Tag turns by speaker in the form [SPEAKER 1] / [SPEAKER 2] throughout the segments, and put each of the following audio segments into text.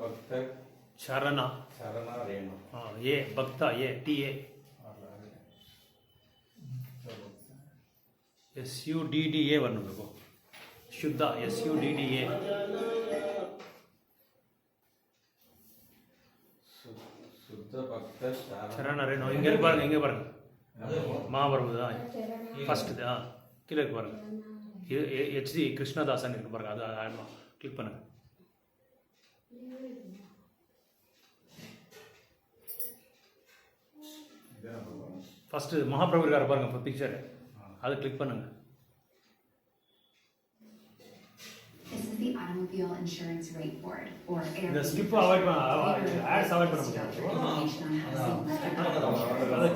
[SPEAKER 1] भक्त
[SPEAKER 2] चरण
[SPEAKER 1] चरण रेणु
[SPEAKER 2] हाँ ये भक्ता ये TA SUDDA बनूंगा शुद्धा SUDDA
[SPEAKER 1] शुद्ध भक्त
[SPEAKER 2] चरण रेणु इंगे पाருங்க மாபரமுதா ஃபர்ஸ்ட் கீழே இருக்கு பாருங்க இது HD கிருஷ்ணதாசன் இருக்கு பாருங்க அது ஆயிடலாம் கிளிக் பண்ணுங்க ஃபர்ஸ்ட் மகாபிரபு இருக்காரு பாருங்க பிக்சர் அதை கிளிக் பண்ணுங்க
[SPEAKER 3] This is the Automobile Insurance Rate Board, or AIR.
[SPEAKER 2] இந்த ஸ்கிப் அவாய்ட் பண்ண ஆட்ஸ் அவாய்ட் பண்ண
[SPEAKER 3] முடியாது.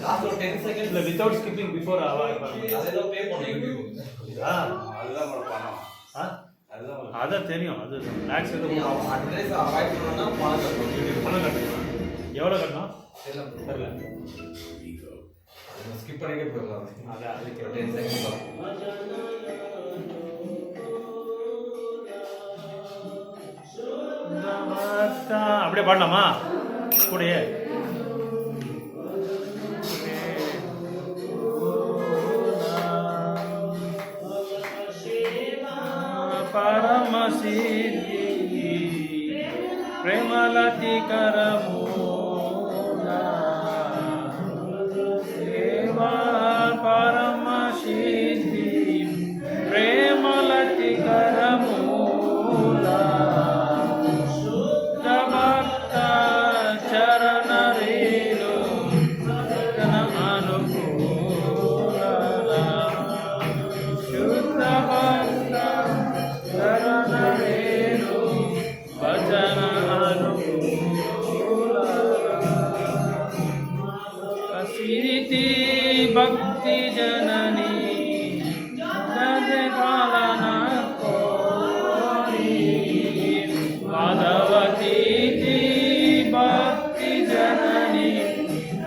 [SPEAKER 1] காசு 10 செகண்ட்ஸ்
[SPEAKER 2] இல்ல வித்அவுட் ஸ்கிப்பிங் பிஃபோர் அவாய்ட் பண்ண
[SPEAKER 1] அதேதோ பே பண்ணணும் அதுதான் ஒரு பணம் அதுதான்
[SPEAKER 2] அத தெரியும் அது டாக்ஸ் எதுவும்
[SPEAKER 1] அட்ரஸ் அவாய்ட் பண்ணனும்னா
[SPEAKER 2] பணம் கட்டணும் எவ்வளவு கட்டணும் தெரியல
[SPEAKER 1] ஸ்கிப் பண்ணிட்டே போயிடலாம் அதுக்கு 10 செகண்ட்ஸ்
[SPEAKER 2] அப்படியே பாடலாமா கூடயே பரமசித்தி பிரேமலதி கரமூலா சேவா பரமசித்தி பிரேமலதி கரமூலா भक्ति जननी सद पालना कोरी माधवती भक्ति जननी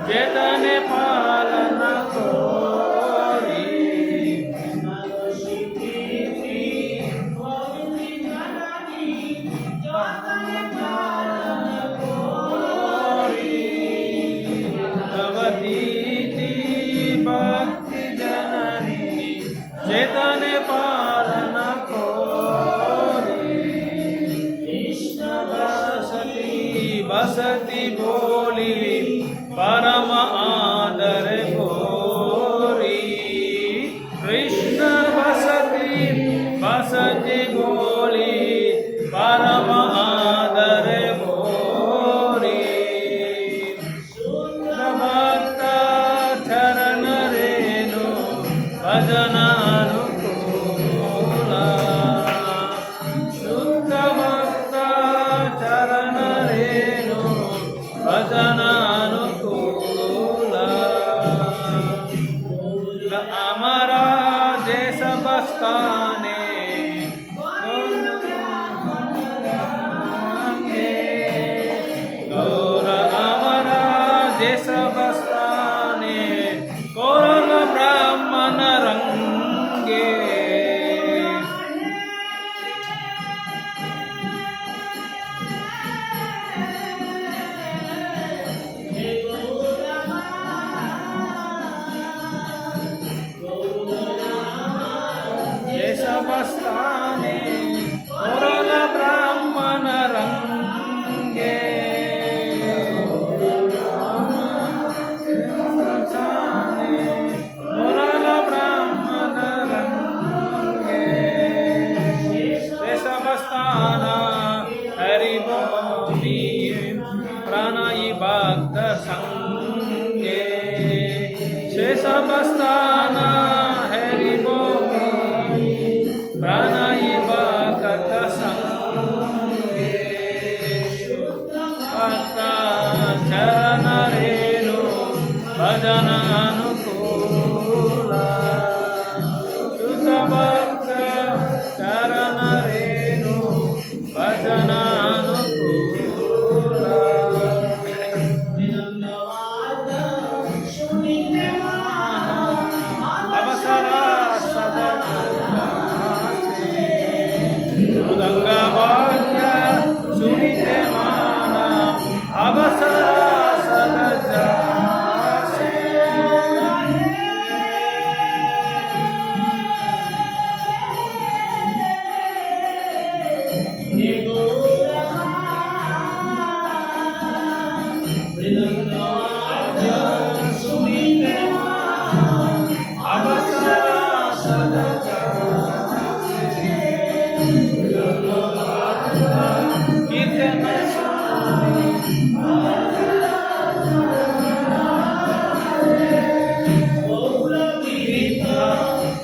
[SPEAKER 2] चेतन पालना कोरी चेतन पालन कोरी कृष्ण बसती बोली परम आदर गोरी कृष्ण बसती बोली परम आदर गोरी भक्त चरण रेणु भजन हमारा देश बस्ताने गौर हमारा देश बस्ताने कौरव ब्राह्मण रंगे बस्ताने कौरव ब्राह्मण रंगे कौरव ब्राह्मण रंगे देश बस्ताना हरि बोली प्राणाई भक्त संगे शेष बस्ताना हरि बोली प्राणाई भक्त संगे भक्त चरण रेणु भजन अनुकूला शुद्ध भक्त चरण रेणु भजन अनुकूला अवसरा सदा गंगा भाग्य सुनिते मा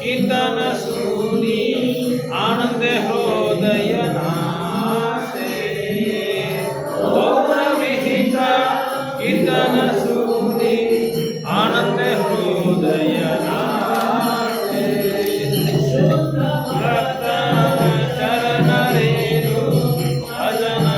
[SPEAKER 2] कीर्तन सुनी आनंद हृदय नासे गौर विहिता कीर्तन सुनी आनंद हृदय नासे भक्त चरण रेणु भजन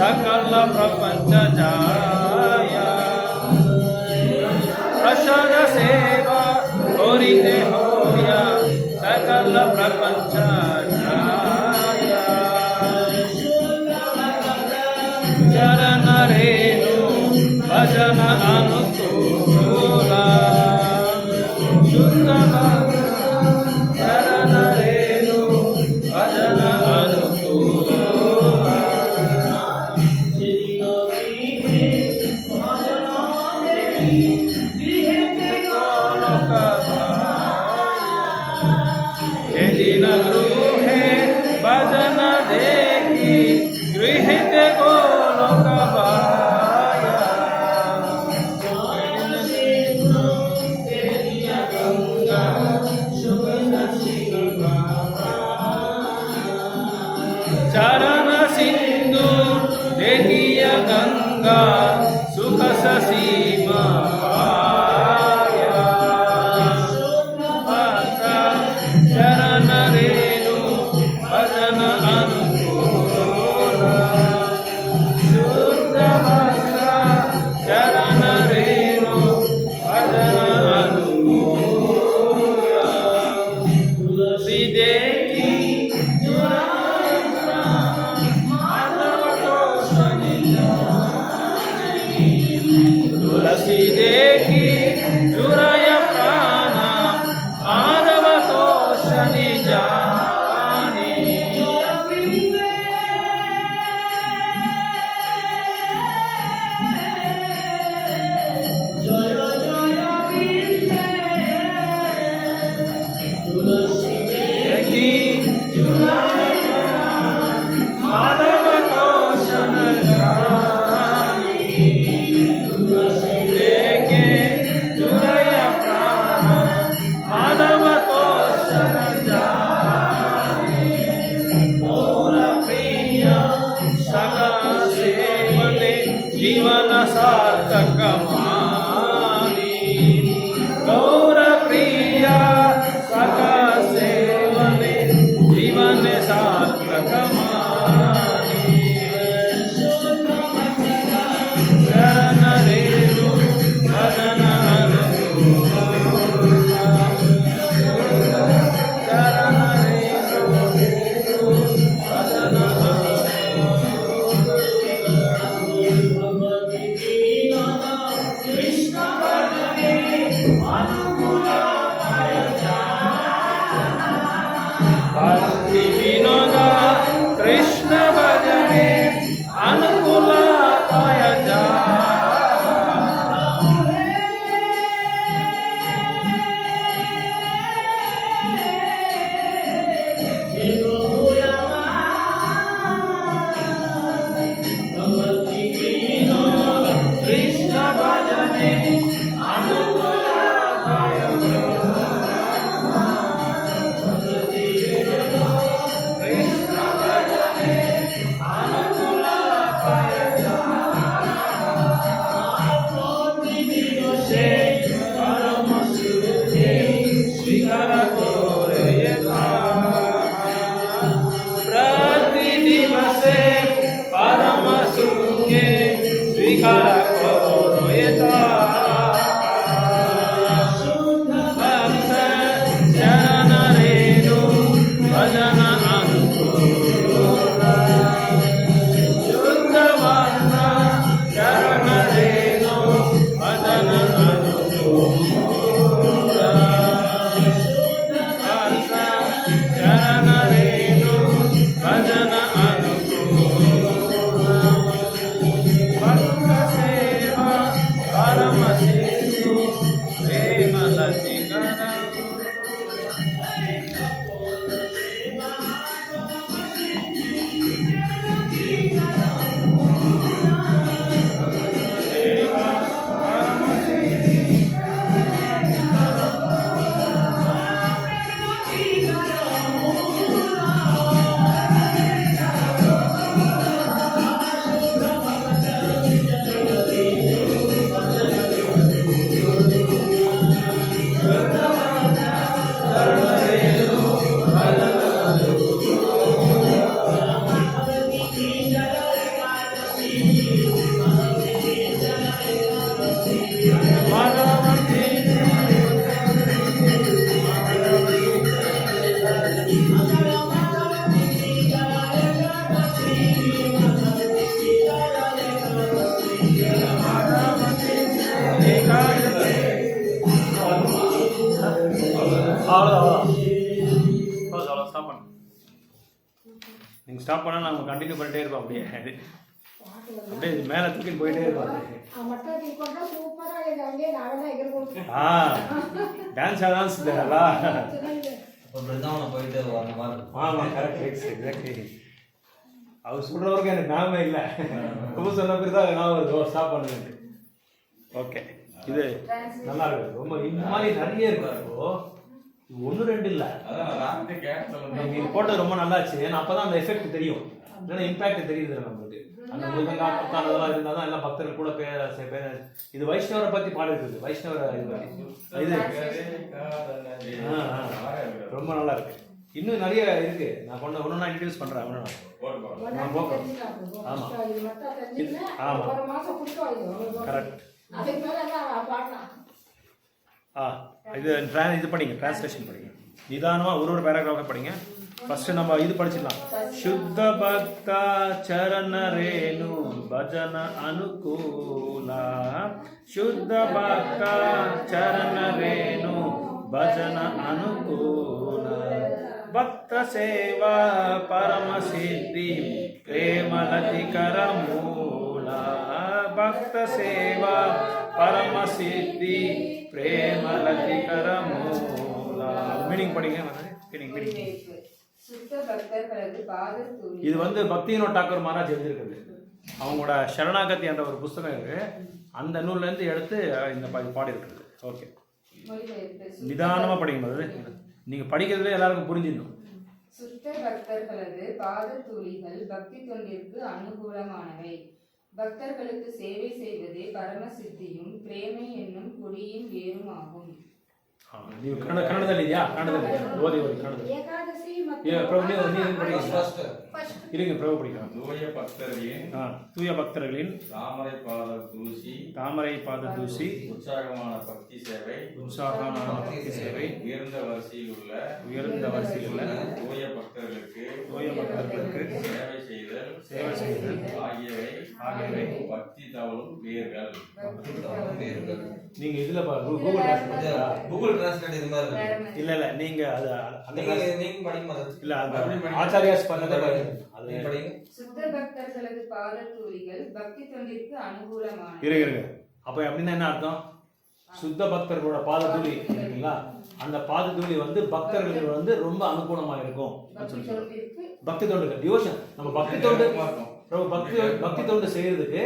[SPEAKER 2] सकल प्रपंच जाया प्रसाद सेवा होरिते होया सकल प्रपंच जाया चरण रेणु भजन अनुकूला शुद्ध चरण रेणु भजन अनुकूला दिन गृहे भजन देखी गृहित गोलोक बाया चरण सिंधु देखिय गंगा सुख सीमा तुलसी देखी जुराय प्राण माधव तो शनि जानी तुलसी देखी जुराय माधव तो शनि जीवन सार्थक मानी गौर प्रिया सका सेवने जीवन सार्थक मानी चरण रेणु भजन चरण रेणु भजन நீங்கள் ஸ்டாப் பண்ணால் நாங்கள் கண்டினியூ பண்ணிட்டே இருப்போம். அப்படியே அப்படியே மேலே தூக்கின்னு போயிட்டே இருப்போம். டான்ஸ் டான்ஸ் ஆமாம், கரெக்ட், எக்ஸாக்ட்லி. அவர் சொல்கிறவருக்கு எனக்கு ஞாபகம் இல்லை. ரொம்ப சொன்ன பிறகு தான் ஞாபகம் வருது ஸ்டாப் பண்ணுறது. ஓகே, இது நல்லா இருக்கு. ரொம்ப இந்த மாதிரி நிறைய இருக்கு. ஒன்று ரெண்டு இல்லை, நீங்கள் போட்டது ரொம்ப நல்லாச்சு. ஏன்னா அப்போ தான் அந்த எஃபெக்ட் தெரியும், இல்லைன்னா இம்பேக்ட் தெரியுது நம்மளுக்கு. அந்த முருகங்கா பத்தானதெல்லாம் இருந்தால் தான் எல்லாம் பக்தர்கள் கூட இது வைஷ்ணவரை பற்றி பாடிருக்குது. வைஷ்ணவரை இது ரொம்ப நல்லா இருக்கு. இன்னும் நிறைய இருக்கு. நான் கொண்டு ஒன்று நான் இன்ட்ரடியூஸ் பண்ணுறேன். ஆமாம் ஆமாம், கரெக்ட். இது படிங்க, டிரான்ஸ்லேஷன் படிங்க. நிதானமாக ஒரு பேராகிராஃபை படிங்க. ஃபர்ஸ்ட் நம்ம இது படிச்சிடலாம். சுத்த பக்தா சரண ரேணு பஜன அனுகூல. சுத்த பக்தா சரண ரேணு பஜன அனுகூல. பக்த சேவா பரம சித்தி பிரேமலதி கரமூல. பக்த சேவா பரம சித்தி பிரேமலதி கரமூல. மீனிங் படிங்க. இது வந்து பக்திவினோத் தாக்கூர் மகாராஜ் எழுதியிருக்குது. அவங்களோட சரணாகதி என்ற ஒரு புஸ்தகம் இருக்கு. அந்த நூல்ல இருந்து எடுத்து இந்த பாடி இருக்குது. ஓகே, நிதானமா படிக்கும்போது நீங்க படிக்கிறதுல எல்லாருக்கும் புரிஞ்சிடணும்.
[SPEAKER 4] சுத்த பக்தர்களது பாத தூளிகள் பக்தி தொண்டிற்கு அனுகூலமானவை. பக்தர்களுக்கு சேவை செய்வதே பரம சித்தியும் பிரேமை என்னும் கொடியும் வேறும் ஆகும்.
[SPEAKER 2] ನೀವು ಕನ್ನಡದಲ್ಲಿದೆಯಾ? ಕನ್ನಡದಲ್ಲಿ ಓದಿ ಕನ್ನಡ. இருங்க, பிரபு படிக்கலாம். தூய பக்தர்களின் தாமரை பாத தூசி
[SPEAKER 1] உற்சாகமான பக்தி சேவை உயர்ந்த வரிசையில் உள்ள தூய பக்தர்களுக்கு சேவை செய்தல் ஆகியவை பக்தி தவழும் வேர்கள்.
[SPEAKER 2] நீங்க இதுல
[SPEAKER 5] கூகுள் டிரான்ஸ்லேட் இது மாதிரி
[SPEAKER 2] இல்ல நீங்க அது
[SPEAKER 5] நீங்க படிங்க.
[SPEAKER 2] இல்ல ஆச்சாரியாஸ் பண்ணதே அது
[SPEAKER 4] படிங்க. சுத்த பக்தர்களது பாத தூளிகள் பக்தி தொண்டிற்கு அனுகூலமானவை.
[SPEAKER 2] இருங்க. அப்ப அப்படின்னா என்ன அர்த்தம்? சுத்த பக்தர்களோட பாத தூளி இருக்குங்களா, அந்த பாத தூளி வந்து பக்தர்களுக்கு வந்து ரொம்ப அனுகூலமா இருக்கும். பக்தி தொண்டுகள் டிவோஷன், நம்ம பக்தி தொண்டு செய்யறதுக்கு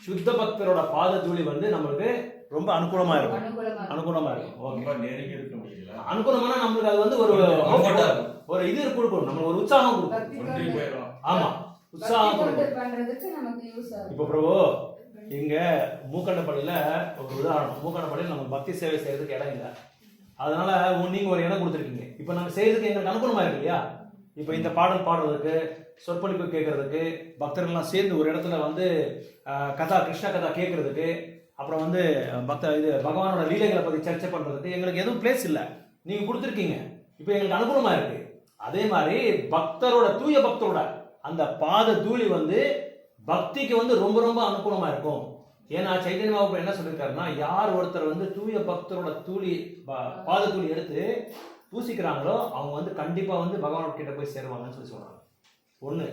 [SPEAKER 2] சுத்த பக்தரோட பாத தூளி வந்து நம்மளுக்கு ரொம்ப அனுகூலமா இருக்கும். அனுகூலமான நம்மளுக்கு அது வந்து ஒரு இது கொடுக்கும், நம்மளுக்கு ஒரு உற்சாகம் கொடுக்கும். ஆமா, உற்சாகம் கொடுக்கும். இப்போ பிரபு இங்க மூக்கண்டப்பள்ளியில ஒரு உதாரணம். மூக்கண்டப்பள்ளியில் நம்ம பக்தி சேவை செய்யறதுக்கு இடம் இல்லை, அதனால நீங்க ஒரு இடம் கொடுத்துருக்கீங்க. இப்போ நம்ம செய்யறதுக்கு எங்களுக்கு அனுகூலமா இருக்கு இல்லையா? இப்போ இந்த பாடல் பாடுறதுக்கு சொற்பொழிப்பு கேட்கறதுக்கு, பக்தர்கள்லாம் சேர்ந்து ஒரு இடத்துல வந்து கிருஷ்ண கதா கேட்கறதுக்கு, அப்புறம் வந்து பகவானோட லீலைகளை பற்றி சர்ச்சை பண்ணுறதுக்கு எங்களுக்கு எதுவும் பிளேஸ் இல்லை. நீங்கள் கொடுத்துருக்கீங்க, இப்போ எங்களுக்கு அனுகூலமாக இருக்கு. அதே மாதிரி தூய பக்தரோட அந்த பாத தூளி வந்து பக்திக்கு வந்து ரொம்ப ரொம்ப அனுகூலமாக இருக்கும். ஏன்னா சைத்தன்ய மகாபிரபு என்ன சொல்லியிருக்காருன்னா, யார் ஒருத்தர் வந்து தூய பக்தரோட பாத தூளி எடுத்து பூசிக்கிறாங்களோ அவங்க வந்து கண்டிப்பாக வந்து பகவானோட கிட்ட போய் சேருவாங்கன்னு சொல்லி சொல்கிறாங்க. ஒன்று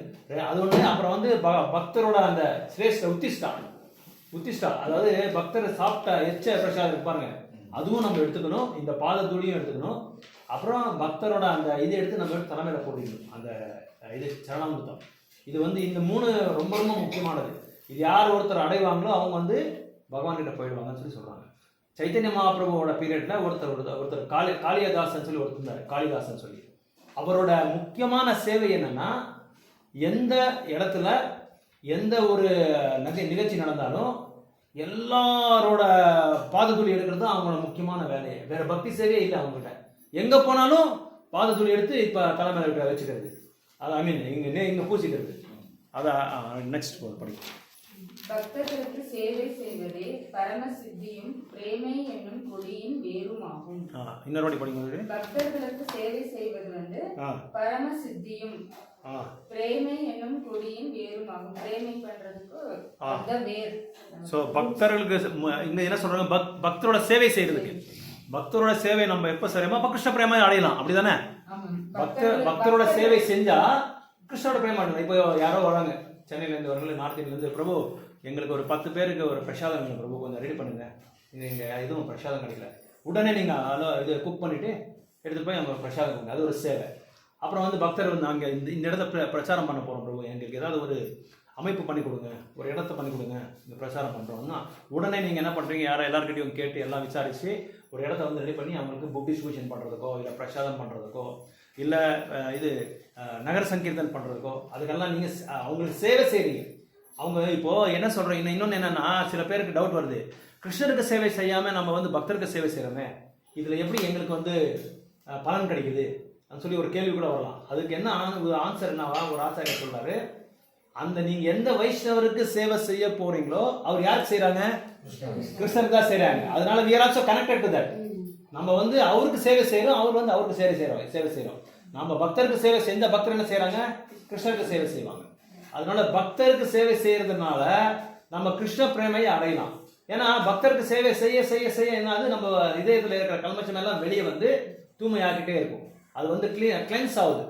[SPEAKER 2] அது ஒன்று. அப்புறம் வந்து பக்தரோட அந்த சிரேஷ்ட உத்திஷ்டா, அதாவது பக்தர் சாப்பிட்ட எச்ச பிரசாதம் இருப்பாருங்க, அதுவும் நம்ம எடுத்துக்கணும், இந்த பாத தூளியும் எடுத்துக்கணும். அப்புறம் பக்தரோட அந்த இதை எடுத்து நம்ம தலைமையில போட்டுக்கணும், அந்த இது சரணாமிர்தம். இது வந்து இந்த 3 ரொம்ப ரொம்ப முக்கியமானது. இது யார் ஒருத்தர் அடைவாங்களோ அவங்க வந்து பகவான் கிட்ட போயிடுவாங்கன்னு சொல்லி சொல்றாங்க. சைத்தன்ய மகாபிரபுவோட பீரியட்ல ஒருத்தர் காளிதாசன் சொல்லி ஒருத்தர் இருந்தார், காளிதாசன் சொல்லி. அவரோட முக்கியமான சேவை என்னன்னா, எந்த இடத்துல எந்த ஒரு நிகழ்ச்சி நடந்தாலும் எல்லாரோட பாதத்துளி எடுக்கிறது அவங்களோட முக்கியமான வேலையை. வேற பக்தி சேவையே இல்லை அவங்ககிட்ட. எங்க போனாலும் பாதத்துளி எடுத்து இப்ப தலைமையில வச்சுக்கிறது, அது ஐ மீன் இங்க பூசிக்கிறது. அதான் நெக்ஸ்ட் படிக்கும்.
[SPEAKER 4] பக்தர்களுக்கு சேவை செய்வதே பரம சித்தியும் பிரேமை என்னும் கொடியின் வேறுமாகும்.
[SPEAKER 2] இன்னொரு வாட்டி படிக்கும்.
[SPEAKER 4] பக்தர்களுக்கு சேவை செய்வது வந்து பரம சித்தியும் பிரேமை என்னும் கொடியின் வேறுமாகும். பிரேமை பண்றதுக்கு அந்த வேர்.
[SPEAKER 2] சோ பக்தர்களுக்கு இங்க என்ன சொல்றாங்க, பக்தரோட சேவை செய்யறதுக்கு. பக்தரோட சேவை நம்ம எப்ப செய்யறோமோ அப்ப கிருஷ்ண பிரேமை அடையலாம், அப்படிதானே? பக்தரோட சேவை செஞ்சா கிருஷ்ணோட பிரேமை அடையலாம். இப்போ யாரோ வராங்க, சென்னையில இருந்து வரல, நார்த் இந்தியில இருந்து, பிரபு எங்களுக்கு ஒரு 10 பேருக்கு ஒரு பிரசாதம் வேணும் பிரபு, கொஞ்சம் ரெடி பண்ணுங்க, இங்க எதுவும் பிரசாதம் கிடைக்கல. உடனே நீங்க இது குக் பண்ணிட்டு எடுத்து போய் அவங்க பிரசாதம் கொடுங்க, அது ஒரு சேவை. அப்புறம் வந்து பக்தர் வந்து நாங்கள் இந்த இடத்த பிரச்சாரம் பண்ண போகிறோம் பிரபு, எங்களுக்கு ஏதாவது ஒரு அமைப்பு பண்ணி கொடுங்க, ஒரு இடத்த பண்ணி கொடுங்க, இந்த பிரச்சாரம் பண்ணுறோம்னா உடனே நீங்கள் என்ன பண்ணுறீங்க, எல்லாருக்கிட்டையும் கேட்டு எல்லாம் விசாரித்து ஒரு இடத்த வந்து ரெடி பண்ணி அவங்களுக்கு புக் டிஸ்ட்ரிபியூஷன் பண்ணுறதுக்கோ, இல்லை பிரசாதம் பண்ணுறதுக்கோ, இல்லை இது நகர சங்கீர்த்தன் பண்ணுறதுக்கோ, அதுக்கெல்லாம் நீங்கள் அவங்களுக்கு சேவை செய்கிறீங்க. அவங்க இப்போது என்ன சொல்கிறீங்க, இன்னொன்று என்னென்னா, சில பேருக்கு டவுட் வருது, கிருஷ்ணருக்கு சேவை செய்யாமல் நம்ம வந்து பக்தருக்கு சேவை செய்கிறோமே, இதில் எப்படி எங்களுக்கு வந்து பலன் கிடைக்குது சொல்லி ஒரு கேள்வி கூட வரலாம். அதுக்கு என்ன ஆன்சர் என்னவா, ஒரு ஆச்சாரியர் சொல்றாரு, அந்த நீங்க எந்த வைஷ்ணவருக்கு சேவை செய்ய போறீங்களோ அவர் யாருக்கு செய்யறாங்க, கிருஷ்ணருக்கு தான் செய்யறாங்க. அதனால we are also connected to that. நம்ம வந்து அவருக்கு சேவை செய்யறோம், அவர் வந்து அவருக்கு சேவை செய்யறோம். நம்ம பக்தருக்கு சேவை செஞ்ச பக்தர் என்ன செய்யறாங்க, கிருஷ்ணருக்கு சேவை செய்வாங்க. அதனால பக்தருக்கு சேவை செய்யறதுனால நம்ம கிருஷ்ண பிரேமையை அடையலாம். ஏன்னா பக்தருக்கு சேவை செய்ய செய்ய செய்ய என்னது, நம்ம இதயத்தில் இருக்கிற கல்மச்சம் எல்லாம் வெளியே வந்து தூய்மையாக்கிட்டே இருக்கும். அது வந்து கிளென்ஸ் ஆகுது.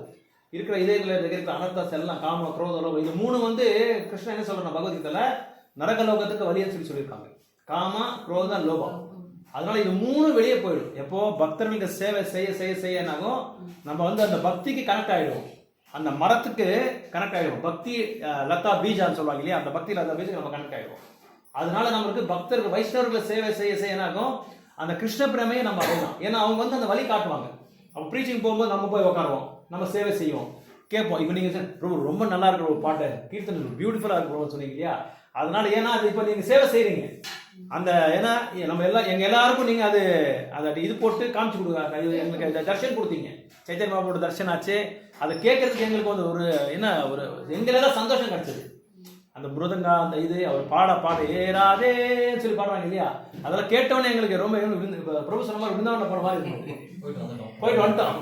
[SPEAKER 2] இருக்கிற இதயத்தில் இருக்கிற அனர்த்தாஸ் எல்லாம், காம குரோத லோகம், இது 3 வந்து கிருஷ்ணன் என்ன சொல்றாங்க பகவத்கீதையில, நரகலோகத்துக்கு வழின்னு சொல்லியிருக்காங்க. காமா குரோத லோகம். அதனால இது 3 வெளியே போயிடும். எப்போ பக்தர்களுக்கு சேவை செய்ய செய்ய செய்ய என்னாகும், நம்ம வந்து அந்த பக்திக்கு கனெக்ட் ஆயிடுவோம், அந்த மரத்துக்கு கனெக்ட் ஆயிடுவோம். பக்தி லதா பீஜான்னு சொல்லுவாங்க இல்லையா, அந்த பக்தி லதா பீஜுக்கு நம்ம கனெக்ட் ஆயிடுவோம். அதனால நம்மளுக்கு பக்தர்கள் வைஷ்ணவர்களை சேவை செய்ய செய்ய என்னாகும், அந்த கிருஷ்ண பிரேமையை நம்ம அடையலாம். ஏன்னா அவங்க வந்து அந்த வழி காட்டுவாங்க. அப்போ ப்ரீச்சிங் போகும்போது நம்ம போய் உட்காருவோம், நம்ம சேவை செய்வோம், கேட்போம். இப்போ நீங்கள் ரொம்ப நல்லா இருக்கிற ஒரு பாட்டு, கீர்த்தனை பியூட்டிஃபுல்லாக இருக்கிறோம்னு சொன்னீங்க இல்லையா, அதனால ஏன்னா அது இப்போ நீங்கள் சேவை செய்கிறீங்க. அந்த ஏன்னா நம்ம எங்கள் எல்லாருக்கும் நீங்கள் அதை இது போட்டு காமிச்சு கொடுங்க. எங்களுக்கு இந்த தர்ஷன் கொடுத்தீங்க, சைத்தன்ய பாபாவோட தர்ஷன் ஆச்சு. அதை கேட்கறதுக்கு எங்களுக்கு வந்து ஒரு என்ன ஒரு எங்களெல்லாம் சந்தோஷம் கிடைச்சது. அந்த மிருதங்கா அந்த இது அவர் பாட ஏறாதேன்னு சொல்லி பாடுவாங்க இல்லையா, அதெல்லாம் கேட்டவொடனே எங்களுக்கு ரொம்ப பிரபு சொன்ன மாதிரி விருந்தாவன போன மாதிரி இருக்கும், போயிட்டு வந்துட்டோம்.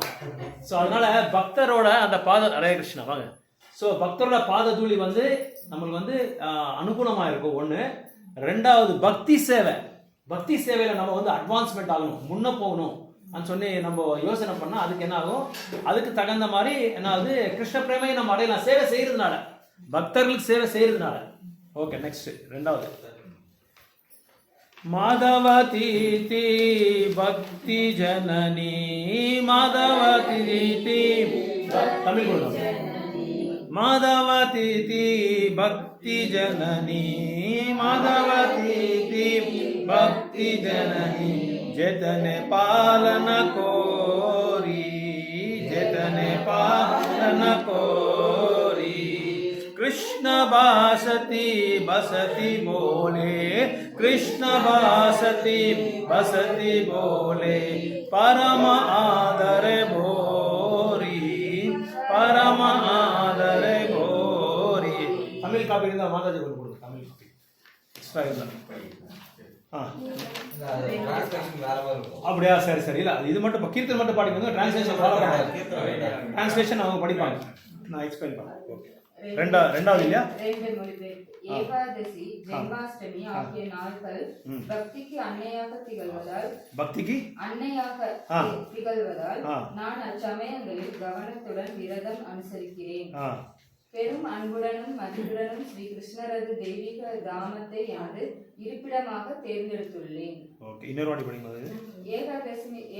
[SPEAKER 2] ஸோ அதனால பக்தரோட அந்த ஹரே கிருஷ்ணா வாங்க. ஸோ பக்தரோட பாத தூளி வந்து நம்மளுக்கு வந்து அனுகூலமாக இருக்கும். ஒன்று. ரெண்டாவது பக்தி சேவையில் நம்ம வந்து அட்வான்ஸ்மெண்ட் ஆகணும், முன்ன போகணும் சொல்லி நம்ம யோசனை பண்ணால் அதுக்கு என்ன ஆகும், அதுக்கு தகுந்த மாதிரி என்ன ஆகுது, கிருஷ்ண பிரேமையை நம்ம அடையலாம் சேவை செய்யறதுனால, பக்தர்களுக்கு சேவை செய்யறதுனால. ஓகே, நெக்ஸ்ட் ரெண்டாவது. மாதவதி பக்தி ஜனனி, மாதவதி தமிழ் கொடுங்க, மாதவதி பக்தி ஜனனி, மாதவதி பக்தி ஜனனி, ஜெதனே பாலன கோரி, ஜெதனே பாலன கோரி, कृष्ण बासती बसती बोले, कृष्ण बासती बसती बोले, परम आदर भोरी, परम आदर भोरी। தமிழ் காப்பி இருந்தால் மாதாஜி கொண்டு கொடுங்க, தமிழ் காப்பி எக்ஸ்ட்ரா இருந்தால்.
[SPEAKER 5] டிரான்ஸ்லேஷன் வேற மாதிரி இருக்கும்.
[SPEAKER 2] அப்படியா? சரி சரி. இல்லை இது மட்டும் இப்போ கீர்த்தன் மட்டும் பாடிக்கோங்க, டிரான்ஸ்லேஷன் ஃபாலோ பண்ணுறாங்க. டிரான்ஸ்லேஷன் அவங்க படிப்பாங்க, நான் எக்ஸ்பிளைன் பண்ணேன். ஓகே. ரெண்டாவது இல்லையா?
[SPEAKER 4] ரெண்டு மொழிபெயர்ப்பு. ஏகாதசி, ஜென்மாஷ்டமி ஆகிய நாட்கள் பக்திக்கு அன்னையாக திகழ்வதால் நான் அச்சமயங்களில் கவனத்துடன் விரதம் அனுசரிக்கிறேன். பெரும் அன்புடனும் மதிப்புடனும் ஸ்ரீ கிருஷ்ணரது தெய்வீக தாமத்தை எனது இருப்பிடமாக தேர்ந்தெடுத்துள்ளேன்.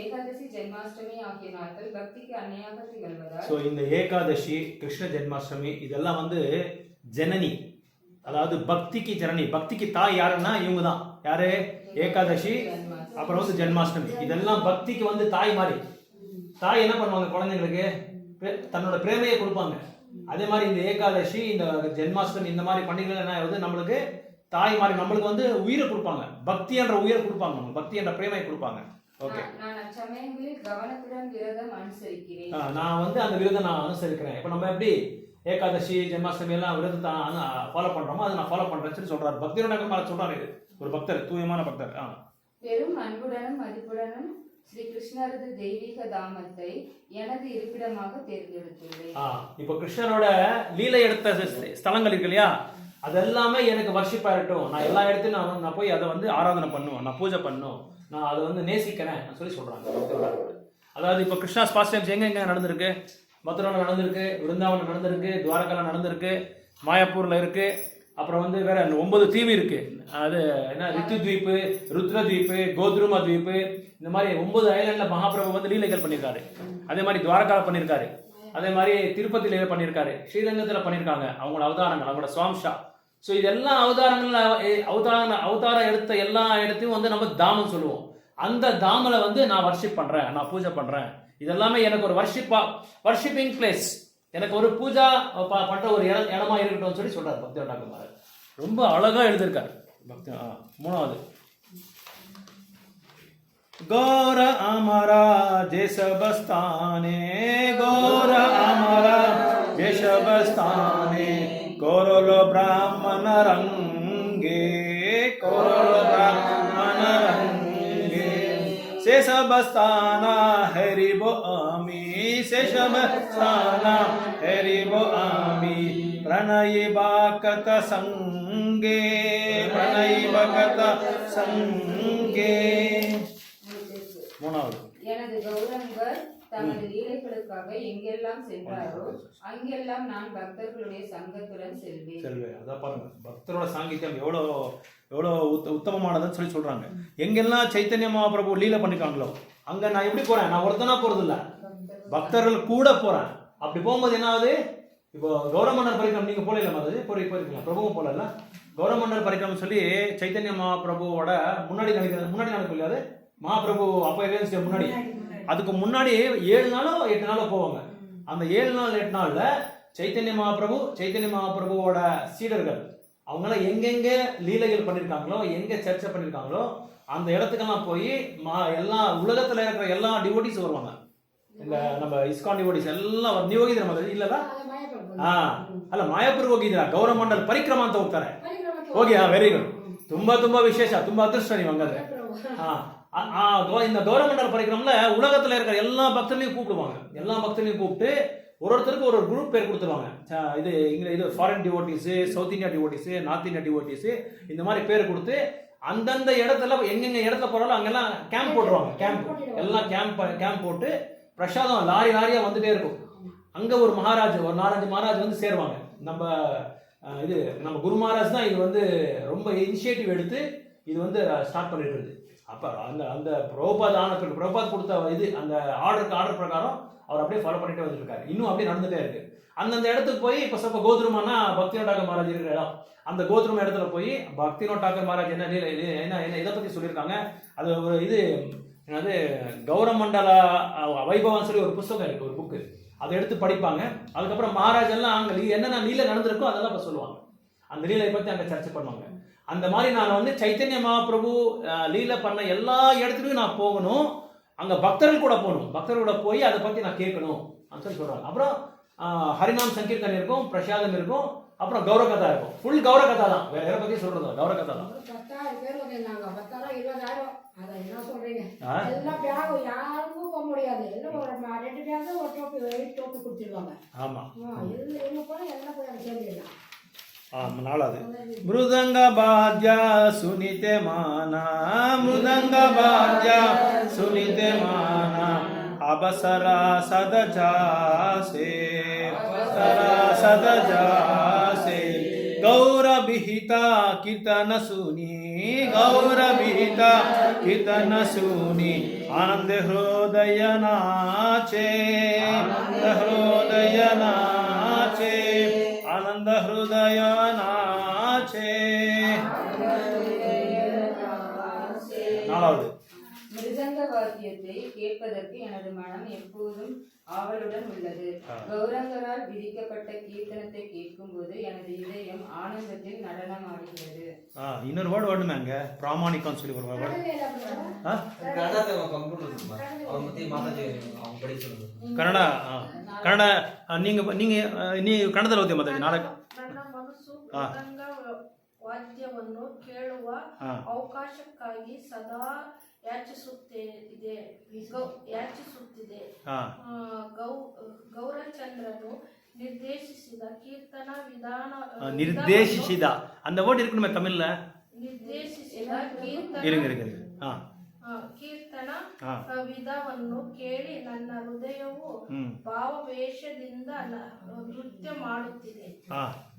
[SPEAKER 4] ஏகாதசி ஜென்மாஷ்டமி ஆகிய நாட்கள் பக்திக்கு அன்னையாக திகழ்வதால்.
[SPEAKER 2] ஸோ இந்த ஏகாதசி, கிருஷ்ண ஜென்மாஷ்டமி இதெல்லாம் வந்து ஜனனி, அதாவது பக்திக்கு ஜனனி, பக்திக்கு தாய் யாருன்னா இவங்க தான். யாரு? ஏகாதசி, அப்புறம் வந்து ஜென்மாஷ்டமி. இதெல்லாம் பக்திக்கு வந்து தாய் மாதிரி. தாய் என்ன பண்ணுவாங்க? குழந்தைங்களுக்கு தன்னோட பிரேமையை கொடுப்பாங்க. அதே மாதிரி இந்த ஏகாதசி, இந்த ஜென்மாஷ்டமி, இந்த மாதிரி பண்டிகைகள் என்ன ஆகுது? நம்மளுக்கு தாய் மாதிரி, நம்மளுக்கு வந்து உயிரை கொடுப்பாங்க, பக்தி என்ற உயிரை கொடுப்பாங்க, பக்தி என்ற பிரேமையை கொடுப்பாங்க. ஓகே.
[SPEAKER 4] நான் அச்சமயங்களில் கவனத்துடன் விரதம் அனுசரிக்கிறேன்.
[SPEAKER 2] நான் வந்து அந்த விரதம் நான் அனுசரிக்கிறேன். இப்போ நம்ம எப்படி ஏகாதசி, ஜென்மாஷ்டமி எல்லாம் விரதத்தை ஃபாலோ பண்றோமோ அதை நான் ஃபாலோ பண்றேன்னு சொல்றாரு. பக்தியோட சொல்றாரு. இது ஒரு பக்தர், தூயமான பக்தர்.
[SPEAKER 4] பெரும் அன்புடனும் மதிப்புடனும் ஸ்ரீ கிருஷ்ணரது தெய்வீக தாமத்தை எனது இருப்பிடமாக தேர்ந்தெடுத்துள்ளேன்.
[SPEAKER 2] இப்போ கிருஷ்ணரோட லீலை எடுத்த ஸ்தலங்கள் இருக்கு இல்லையா, அதெல்லாமே எனக்கு வர்ஷிப்பா இருக்கட்டும். நான் எல்லா இடத்துலையும் நான் போய் அதை வந்து ஆராதனை பண்ணுவேன், நான் பூஜை பண்ணும், நான் அதை வந்து நேசிக்கிறேன் சொல்லி சொல்றாங்க. அதாவது இப்போ கிருஷ்ணா பாஸ்ட் டைம்ஸ் எங்க நடந்திருக்கு? மதுராவில் நடந்திருக்கு, விருந்தாவனம் நடந்திருக்கு, துவாரகால நடந்திருக்கு, மாயாப்பூர்ல இருக்கு, அப்புறம் வந்து வேற 9 தீவு இருக்கு. அது என்ன, ரித்து தீப்பு, ருத்ர தீப்பு, கோத்ருமா தீப்பு, இந்த மாதிரி 9 ஐலாண்ட்ல மகாபிரபு வந்து லீலைகள் பண்ணியிருக்காரு. அதே மாதிரி துவாரகால பண்ணியிருக்காரு, அதே மாதிரி திருப்பதியில பண்ணியிருக்காரு, ஸ்ரீரங்கத்துல பண்ணியிருக்காங்க அவங்களோட அவதாரங்கள், அவங்களோட சுவாம்ஷா. ஸோ இதெல்லாம் அவதாரம் எடுத்த எல்லா இடத்தையும் வந்து நம்ம தாமம் சொல்லுவோம். அந்த தாமலை வந்து நான் வர்ஷிப் பண்றேன், நான் பூஜை பண்றேன். இதெல்லாமே எனக்கு ஒரு வர்ஷிப்பிங் பிளேஸ், எனக்கு ஒரு பூஜா பண்ற ஒரு இடமா இருக்கட்டும் சொல்லி சொல்றாரு பக்தியோட டாக்குமார். ரொம்ப அழகா எழுதியிருக்காரு பக்தி. மூணாவது, गौर अमरा जेशबस्ताने, गौर अमरा जेशबस्ताने, कौरलो ब्राह्मण रंगे, कौरलो ब्राह्मण रंगे, शेषबस्ताना हरिबो आमी, शेषबस्ताना हरिबो आमी, प्रणयी बाकत संगे, प्रणयी बाकत संगे. மூணாவது,
[SPEAKER 4] எனது கௌரங்கர் தமது லீலைகளுக்காக எங்கெல்லாம் சென்றாரோ அங்கெல்லாம் நான் பக்தர்களுடைய சங்கத்துடன் செல்வேன்.
[SPEAKER 2] அதான் பாருங்க, பக்தரோட சாங்கித்யம் எவ்வளோ உத்தமமானதுன்னு சொல்லி சொல்றாங்க. எங்கெல்லாம் சைத்தன்ய மகாபிரபு லீலை பண்ணிருக்காங்களோ அங்க நான் எப்படி போறேன்? நான் ஒருத்தனா போறது இல்ல, பக்தர்கள் கூட போறேன். அப்படி போகும்போது என்ன ஆகுது? இப்போ கௌரமண்டல் பரிக்கிரம் நீங்க போல இல்லை, மாதிரி போயிருக்கலாம், பிரபுவும் போல இல்ல. கௌரமண்டல் பரிக்கிரம் சொல்லி சைத்தன்ய மகாபிரபுவோட முன்னாடி நடக்கும் இல்லையாது, மகாபிரபு அப்ப முன்னாடி, அதுக்கு முன்னாடி 7 நாளோ 8 நாளோ போவாங்க. அந்த 7 நாள் 8 நாள்ல சைத்தன்ய மகாபிரபுவோட சீடர்கள் அவங்களாம் எங்கெங்க லீலைகள் பண்ணிருக்காங்களோ, எங்க சர்ச்சை பண்ணிருக்காங்களோ அந்த இடத்துக்கெல்லாம் போய் எல்லா உலகத்துல இருக்கிற எல்லா டிவோட்டிஸ் வருவாங்க. இந்த நம்ம இஸ்கான் டிவோட்டிஸ் எல்லாம் நியோகிதர மாதிரி இல்லதா? ಅಲ್ಲ ಮಾಯಾಪುರ ಹೋಗಿದ್ದೀರಾ? ಗೌರಮಂಡಲ್ ಪರಿಕ್ರಮ ಅಂತ ಹೋಗ್ತಾರೆ. ಹೋಗಿ, ವೆರಿ ಗುಡ್, ತುಂಬಾ ವಿಶೇಷ, ತುಂಬಾ ಅದೃಷ್ಟ ನೀವು ಹಂಗಾದ್ರೆ. இந்த கௌரமண்டல் பரிக்கிரமல உலகத்துல இருக்கிற எல்லா பக்தர்களையும் கூப்பிடுவாங்க. எல்லா பக்தர்களையும் கூப்பிட்டு ஒருத்தருக்கு ஒரு குரூப் பேர் கொடுத்துருவாங்க. இது foreign devotees, south India devotees, north India devotees, இந்த மாதிரி பேர் கொடுத்து அந்தந்த இடத்துல எங்கெங்க இடத்துல போறாலும் அங்கெல்லாம் கேம்ப் போட்டுருவாங்க. எல்லாம் கேம்ப் போட்டு பிரசாதம் லாரியா வந்துட்டே இருக்கும். அங்க ஒரு 4-5 மகாராஜ் வந்து சேருவாங்க. நம்ம குரு மகாராஜ் தான் இது வந்து ரொம்ப இனிஷியேட்டிவ் எடுத்து இது வந்து ஸ்டார்ட் பண்ணிட்டு இருக்கு. அப்ப அந்த பிரபுபாத் கொடுத்த இது அந்த ஆர்டர் பிரகாரம் அவர் அப்படியே ஃபாலோ பண்ணிட்டே வந்துட்டு இருக்காரு. இன்னும் அப்படியே நடந்துட்டே இருக்கு. அந்தந்த இடத்துக்கு போய் இப்ப ಸ್ವಲ್ಪ கோத்ருமானா பக்தினோட் டாக்கர் மகாராஜ் இருக்கிற இடம், அந்த கோத்ருமா இடத்துல போய் பக்தினோட் டாக்கர் மகாராஜ் என்ன இதை பத்தி சொல்லியிருக்காங்க. அது ஒரு இது என்னது, கௌரமண்டல வைபவம் சொல்லி ஒரு புத்தகம் இருக்கு, ஒரு புக்கு. அதை எடுத்து படிப்பாங்க. அதுக்கப்புறம் மகாராஜ் எல்லாம் அங்க என்னென்ன லீலை நடந்திருக்கோ அதெல்லாம் இப்ப சொல்லுவாங்க. அந்த லீலை பத்தி அங்க சர்ச்சை பண்ணுவாங்க. அந்த மாதிரி நான் வந்து சைத்தன்ய மகாபிரபு லீலை பண்ண எல்லா இடத்துலையும் நான் போகணும். அங்க பக்தர்கள் கூட போகணும், பக்தர்கள் கூட போய் அதை பத்தி நான் கேட்கணும் அப்படின்னு சொல்லி சொல்றாங்க. அப்புறம் ஹரிநாம் சங்கீர்த்தன் இருக்கும், பிரசாதம் இருக்கும், அப்புறம் கௌரவ கதா இருக்கும். ஃபுல் கௌரவ கதா தான், வேற எதை பத்தி சொல்றது கௌரவ கதா தான்.
[SPEAKER 6] 10,000 பேர் வந்திருந்தாங்க. 10,000 20,000 அதை என்ன சொல்றீங்க?
[SPEAKER 2] ஆ?
[SPEAKER 6] எல்லாம் பேக் யாருக்கும் போக முடியாது. எல்லாம் ஒரு 2 பேக் ஒரு டோப்பி 8 டோப்பி கொடுத்துருவாங்க.
[SPEAKER 2] ஆமா.
[SPEAKER 6] எங்க போனா எல்லாம் போய் அங்கே சேர்ந்துடலாம்.
[SPEAKER 2] நாலாவது மிருதங்க பாஜ்ய சுனிதே மானா, மிருதங்க பாஜ்ய சுனிதே மானா, அபசரா சதஜாசே, அபசரா சதஜாசே, गौरविहिता कीर्तन सुनी, गौरविहिता कीर्तन सुनी, आनंद हृदय नाचे, आनंद हृदय नाचे, आनंद हृदय नाचे. நாலாவது
[SPEAKER 4] மிருதங்க வாத்தியத்தை கேட்பதற்கு எனது மனம் எப்போதும் ஆவலுடன் உள்ளது. கௌரங்கரால் விதிக்கப்பட்ட கீர்த்தனத்தை கேட்கும்போது எனது இதயம் ஆனந்தத்தில் நடனமாடுகிறது.
[SPEAKER 2] இன்னொரு வேர்டு வேணுமே அங்க, பிராமணிக்கம் சொல்லி ஒரு வேர்டு.
[SPEAKER 5] கன்னடத்தை கம்ப்யூட்டர் இருக்குமா அவங்க பத்தி மாதாஜி அவங்க படிச்சிருந்தது
[SPEAKER 2] ಕನ್ನಡ ಕನ್ನಡ ನೀವು ಕನ್ನಡದಲ್ಲಿ ಓದಿ ಮಾತಾಡಿ ನಾಳೆ.
[SPEAKER 7] ನನ್ನ ಮನಸ್ಸು ಮೃದಂಗ ವಾದ್ಯವನ್ನು ಕೇಳುವ ಅವಕಾಶಕ್ಕಾಗಿ ಸದಾ ಯಾಚಿಸುತ್ತಿದೆ. ಗೌರಚಂದ್ರನು ನಿರ್ದೇಶಿಸಿದ ಕೀರ್ತನ ವಿಧಾನ
[SPEAKER 2] ನಿರ್ದೇಶಿಸಿದ அந்த வேர்ட் இருக்குமே தமிழ்ல.
[SPEAKER 7] ನಿರ್ದೇಶಿಸಿದ ಕೀರ್ತನ ವಿಧವನ್ನು ಕೇಳಿ ನನ್ನ ಹೃದಯವು ಭಾವವೇಶದಿಂದ ನೃತ್ಯ ಮಾಡುತ್ತಿದೆ.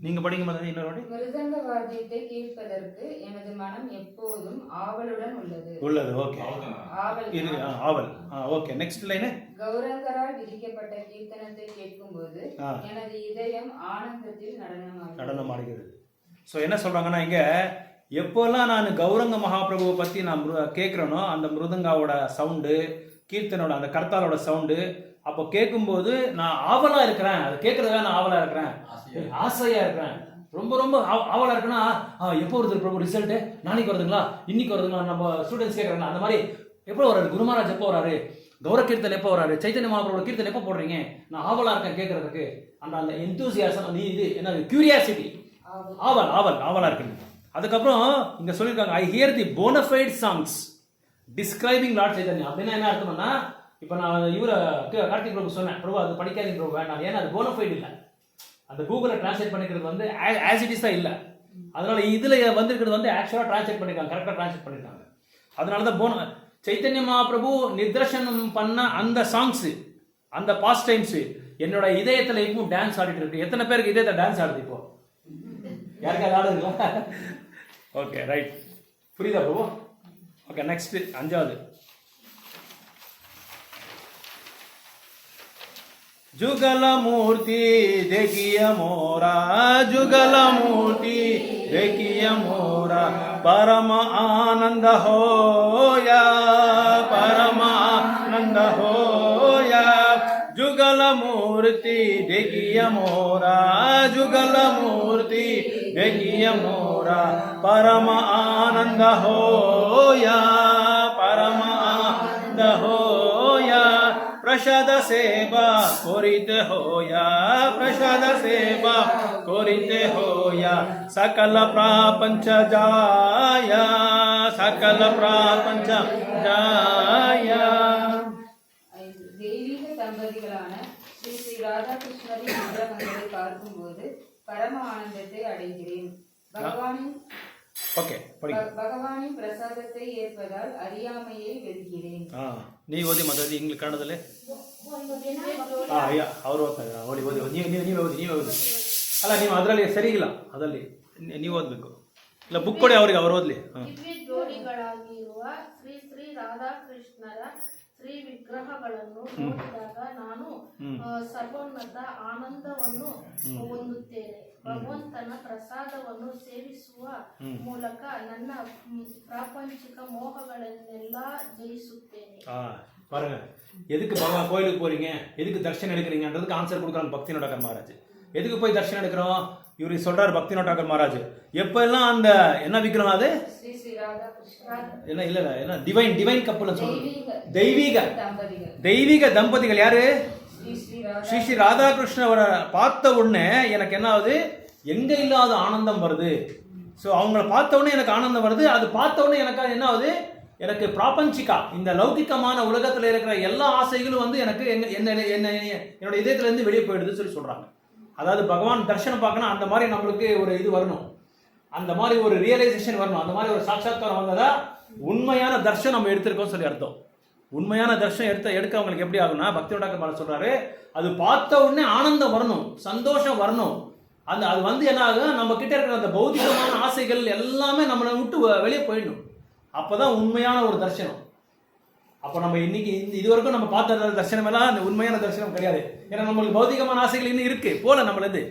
[SPEAKER 2] நீங்க படிங்க மாதிரி இன்னொரு வாட்டி.
[SPEAKER 4] மிருதங்க வாத்தியத்தை கேட்பதற்கு எனது மனம் எப்போதும் ஆவலுடன் உள்ளது.
[SPEAKER 2] ஓகே ஆவல். Okay next line.
[SPEAKER 4] கௌரங்கரால் விதிக்கப்பட்ட கீர்த்தனத்தை கேட்கும்போது எனது இதயம் ஆனந்தத்தில்
[SPEAKER 2] நடனமாடுகிறது. ஸோ என்ன சொல்றாங்கன்னா இங்க, எப்போல்லாம் நான் கௌரங்க மகாபிரபுவை பற்றி நான் கேட்குறேனோ அந்த மிருதங்காவோட சவுண்டு, கீர்த்தனோட அந்த கர்த்தாலோட சவுண்டு, அப்போ கேட்கும்போது நான் ஆவலாக இருக்கிறேன். அது கேட்குறதுக்காக நான் ஆவலாக இருக்கிறேன், ஆசையாக இருக்கிறேன், ரொம்ப ரொம்ப ஆவலாக இருக்குன்னா எப்போ வருது பிரபு ரிசல்ட்டு, நாளைக்கு வருதுங்களா, இன்னைக்கு வருதுங்களா, நம்ம ஸ்டூடெண்ட்ஸ் கேட்குறாங்க அந்த மாதிரி. எப்போ வராரு குரு மகாராஜ், எப்போ வராரு கௌர கீர்த்தன், எப்போ வராரு சைத்தன்ய மகாபிரபுவோட கீர்த்தன் எப்போ போடுறீங்க, நான் ஆவலாக இருக்கேன் கேட்கறதுக்கு. அந்த எந்தூசியாசம், அந்த இது என்ன கியூரியாசிட்டி, ஆவலாக இருக்குங்க. அதுக்கப்புறம் இங்க சொல்லியிருக்காங்க, I hear the bona fide songs describing lord Chaitanya. அப்படின்னா என்ன அர்த்தம்னா, இப்போ நான் இவரை கார்த்திக் பிரபு சொன்னேன், பிரபு அது படிக்காதீங்க பிரபு வேண்டாம், ஏன்னா அது போனஃபைட் இல்லை. அந்த கூகுளில் டிரான்ஸ்லேட் பண்ணிக்கிறது வந்து ஆஸ் இட் இஸ் தான் இல்லை. அதனால இதில் வந்திருக்கிறது வந்து ஆக்சுவலாக டிரான்ஸ்லேட் பண்ணியிருக்காங்க, கரெக்டாக டிரான்ஸ்லேட் பண்ணியிருக்காங்க. அதனால தான் சைத்தன்ய மகாபிரபு நிதர்சனம் பண்ண அந்த சாங்ஸ், அந்த பாஸ்ட் டைம்ஸ் என்னோட இதயத்தில் இப்பவும் டான்ஸ் ஆடிட்டு இருக்கு. எத்தனை பேருக்கு இதயத்தை டான்ஸ் ஆடுது இப்போ? யாருக்காவது ஆடுதுங்களா? ஓகே ரைட், புரியுதா பிரபு? ஓகே நெக்ஸ்ட் அஞ்சாவது. जुगल मूर्ति देखिए मोरा, जुगल मूर्ति देखिए मोरा, परम आनंद होया, परम आनंद होया. जुगल मूर्ति देखिए मोरा, जुगल मूर्ति देखिए मोरा, परम आनंद होया, परम आनंद होया. प्रसाद सेवा करिते होया, प्रसाद सेवा करिते होया, सकल प्रपंच जाया, सकल प्रपंच जाया.
[SPEAKER 4] தெய்வீக தம்பதிகளான ஸ்ரீ ஸ்ரீ ராதாகிருஷ்ணரின் விக்கிரகங்களை பார்க்கும்போது பரம ஆனந்தத்தை அடைகிறேன். பகவானின் பிரசாதத்தை ஏற்பதால் அறியாமையை வெல்கிறேன்.
[SPEAKER 2] ನೀವು ಓದಿ ಮಾತಾಡಿ ಇಂಗ್ಲಿಷ್ ಕನ್ನಡದಲ್ಲಿ. ಅವರು ಓದ್ತಾರೆ, ಓದಿ ನೀವೇ ಓದಿ. ಅಲ್ಲ ನೀವು ಅದರಲ್ಲಿ ಸರಿ ಇಲ್ಲ, ಅದರಲ್ಲಿ ನೀವು ಓದಬೇಕು. ಇಲ್ಲ ಬುಕ್ ಕೊಡಿ ಅವರಿಗೆ, ಅವರು ಓದಲಿ.
[SPEAKER 7] ದಿವ್ಯ ಜೋಡಿಗಳಾಗಿರುವ ಶ್ರೀ ಶ್ರೀ ರಾಧಾಕೃಷ್ಣರ ಶ್ರೀ ವಿಗ್ರಹಗಳನ್ನು ನೋಡಿದಾಗ ನಾನು ಸರ್ವೋನ್ನತ ಆನಂದವನ್ನು ಹೊಂದುತ್ತೇನೆ. ಭಗವಂತನ ಪ್ರಸಾದವನ್ನು ಸೇವಿಸುವ ಮೂಲಕ ನನ್ನ ಪ್ರಾಪಂಚಿಕ மோகங்களெல்ல ஜெயிசுத்தேனே.
[SPEAKER 2] பாருங்க, எதுக்கு பகவான் கோயிலுக்கு போறீங்க, எதுக்கு தர்ஷனம் எடுக்கிறீங்கன்றதுக்கு ஆன்சர் கொடுக்குறாங்க பக்தி நோட்டாக்கர் மகாராஜ். எதுக்கு போய் தர்ஷனம் எடுக்கிறோம் இவரு சொல்றாரு பக்தி நோட்டாக்கர் மகாராஜ். எப்ப எல்லாம் அந்த என்ன விக்கிரம் அது என்ன இல்ல என்ன டிவைன் கப்பல் சொல்றது, தெய்வீக தம்பதிகள் யாரு? ஸ்ரீ ஸ்ரீ ராதாகிருஷ்ணவரை பார்த்த உடனே எனக்கு என்ன ஆகுது, எங்கே இல்லாத ஆனந்தம் வருது. ஸோ அவங்கள பார்த்த உடனே எனக்கு ஆனந்தம் வருது. அது பார்த்த உடனே எனக்கு என்ன ஆகுது, எனக்கு பிராபஞ்சிகா இந்த லௌகிக்கமான உலகத்தில் இருக்கிற எல்லா ஆசைகளும் வந்து எனக்கு என்னோட இதயத்திலேருந்து வெளியே போயிடுதுன்னு சொல்லி சொல்கிறாங்க. அதாவது பகவான் தர்ஷனம் பார்க்கணும், அந்த மாதிரி நம்மளுக்கு ஒரு இது வரணும், அந்த மாதிரி ஒரு ரியலைசேஷன் வரணும், அந்த மாதிரி ஒரு சாட்சாத்காரம் வந்ததா உண்மையான தர்ஷனம் நம்ம எடுத்திருக்கோம் சொல்லி அர்த்தம். உண்மையான தர்ஷனம் எடுக்க அவங்களுக்கு எப்படி ஆகும்னா, பக்தி டாக்டர் சொல்றாரு, அது பார்த்த உடனே ஆனந்தம் வரணும், சந்தோஷம் வரணும். அது வந்து என்ன ஆகும், நம்ம கிட்ட இருக்கிற அந்த பௌதிகமான ஆசைகள் எல்லாமே நம்மளை விட்டு வெளியே போயிடணும். அப்பதான் உண்மையான ஒரு தர்ஷனம். அப்போ நம்ம இன்னைக்கு இது வரைக்கும் நம்ம பார்த்த தர்ஷனம் எல்லாம் அந்த உண்மையான தர்ஷனம் கிடையாது. ஏன்னா நம்மளுக்கு பௌதிகமான ஆசைகள் இன்னும் இருக்கு போல நம்மளது.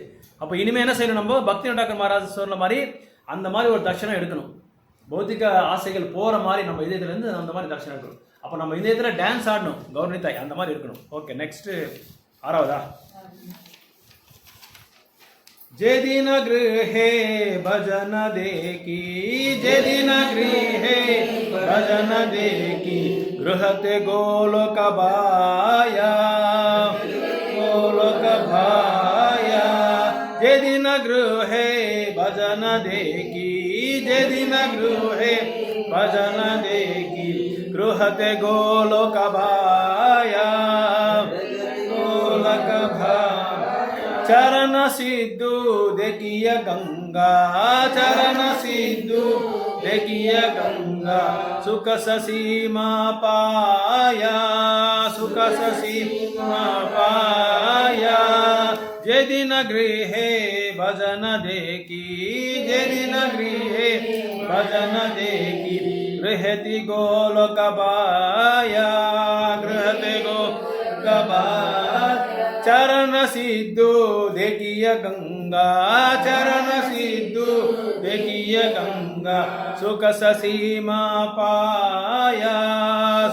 [SPEAKER 2] அப்போ இனிமே என்ன செய்யணும், நம்ம பக்தி டாக்டர் மகாராஜ் சொன்ன மாதிரி அந்த மாதிரி ஒரு தர்ஷனம் எடுக்கணும். பௌத்திக ஆசைகள் போற மாதிரி நம்ம இதயத்திலேருந்து அந்த மாதிரி தர்ஷனம் எடுக்கணும். அப்போ நம்ம இதயத்தில் டான்ஸ் ஆடணும், கௌரவ தாய் அந்த மாதிரி இருக்கணும். Okay, next 6வதா. जेदिन गृहे भजन देखी, जेदिन गृहे भजन देखी, गृहते गोलोक भाया, गोलोक भाया. जेदिन गृहे भजन देखी, जेदिन गृहे भजन देखी, गृहते गोलोक भाया, गोलोक भाया. चरण सिद्धू देखिए गंगा, चरण सिद्धू देखिए गंगा, सुख सीमा पाया, सुख सीमा पाया. जे दिन गृहे भजन देखी, जे दिन गृहे भजन देखी, गृहति गोलोक भाया, गृहति गोलोक भाया. चरण सिद्धू देखिए गंगा, चरण सिद्धू देखिए गंगा, सुख सीमा पाया,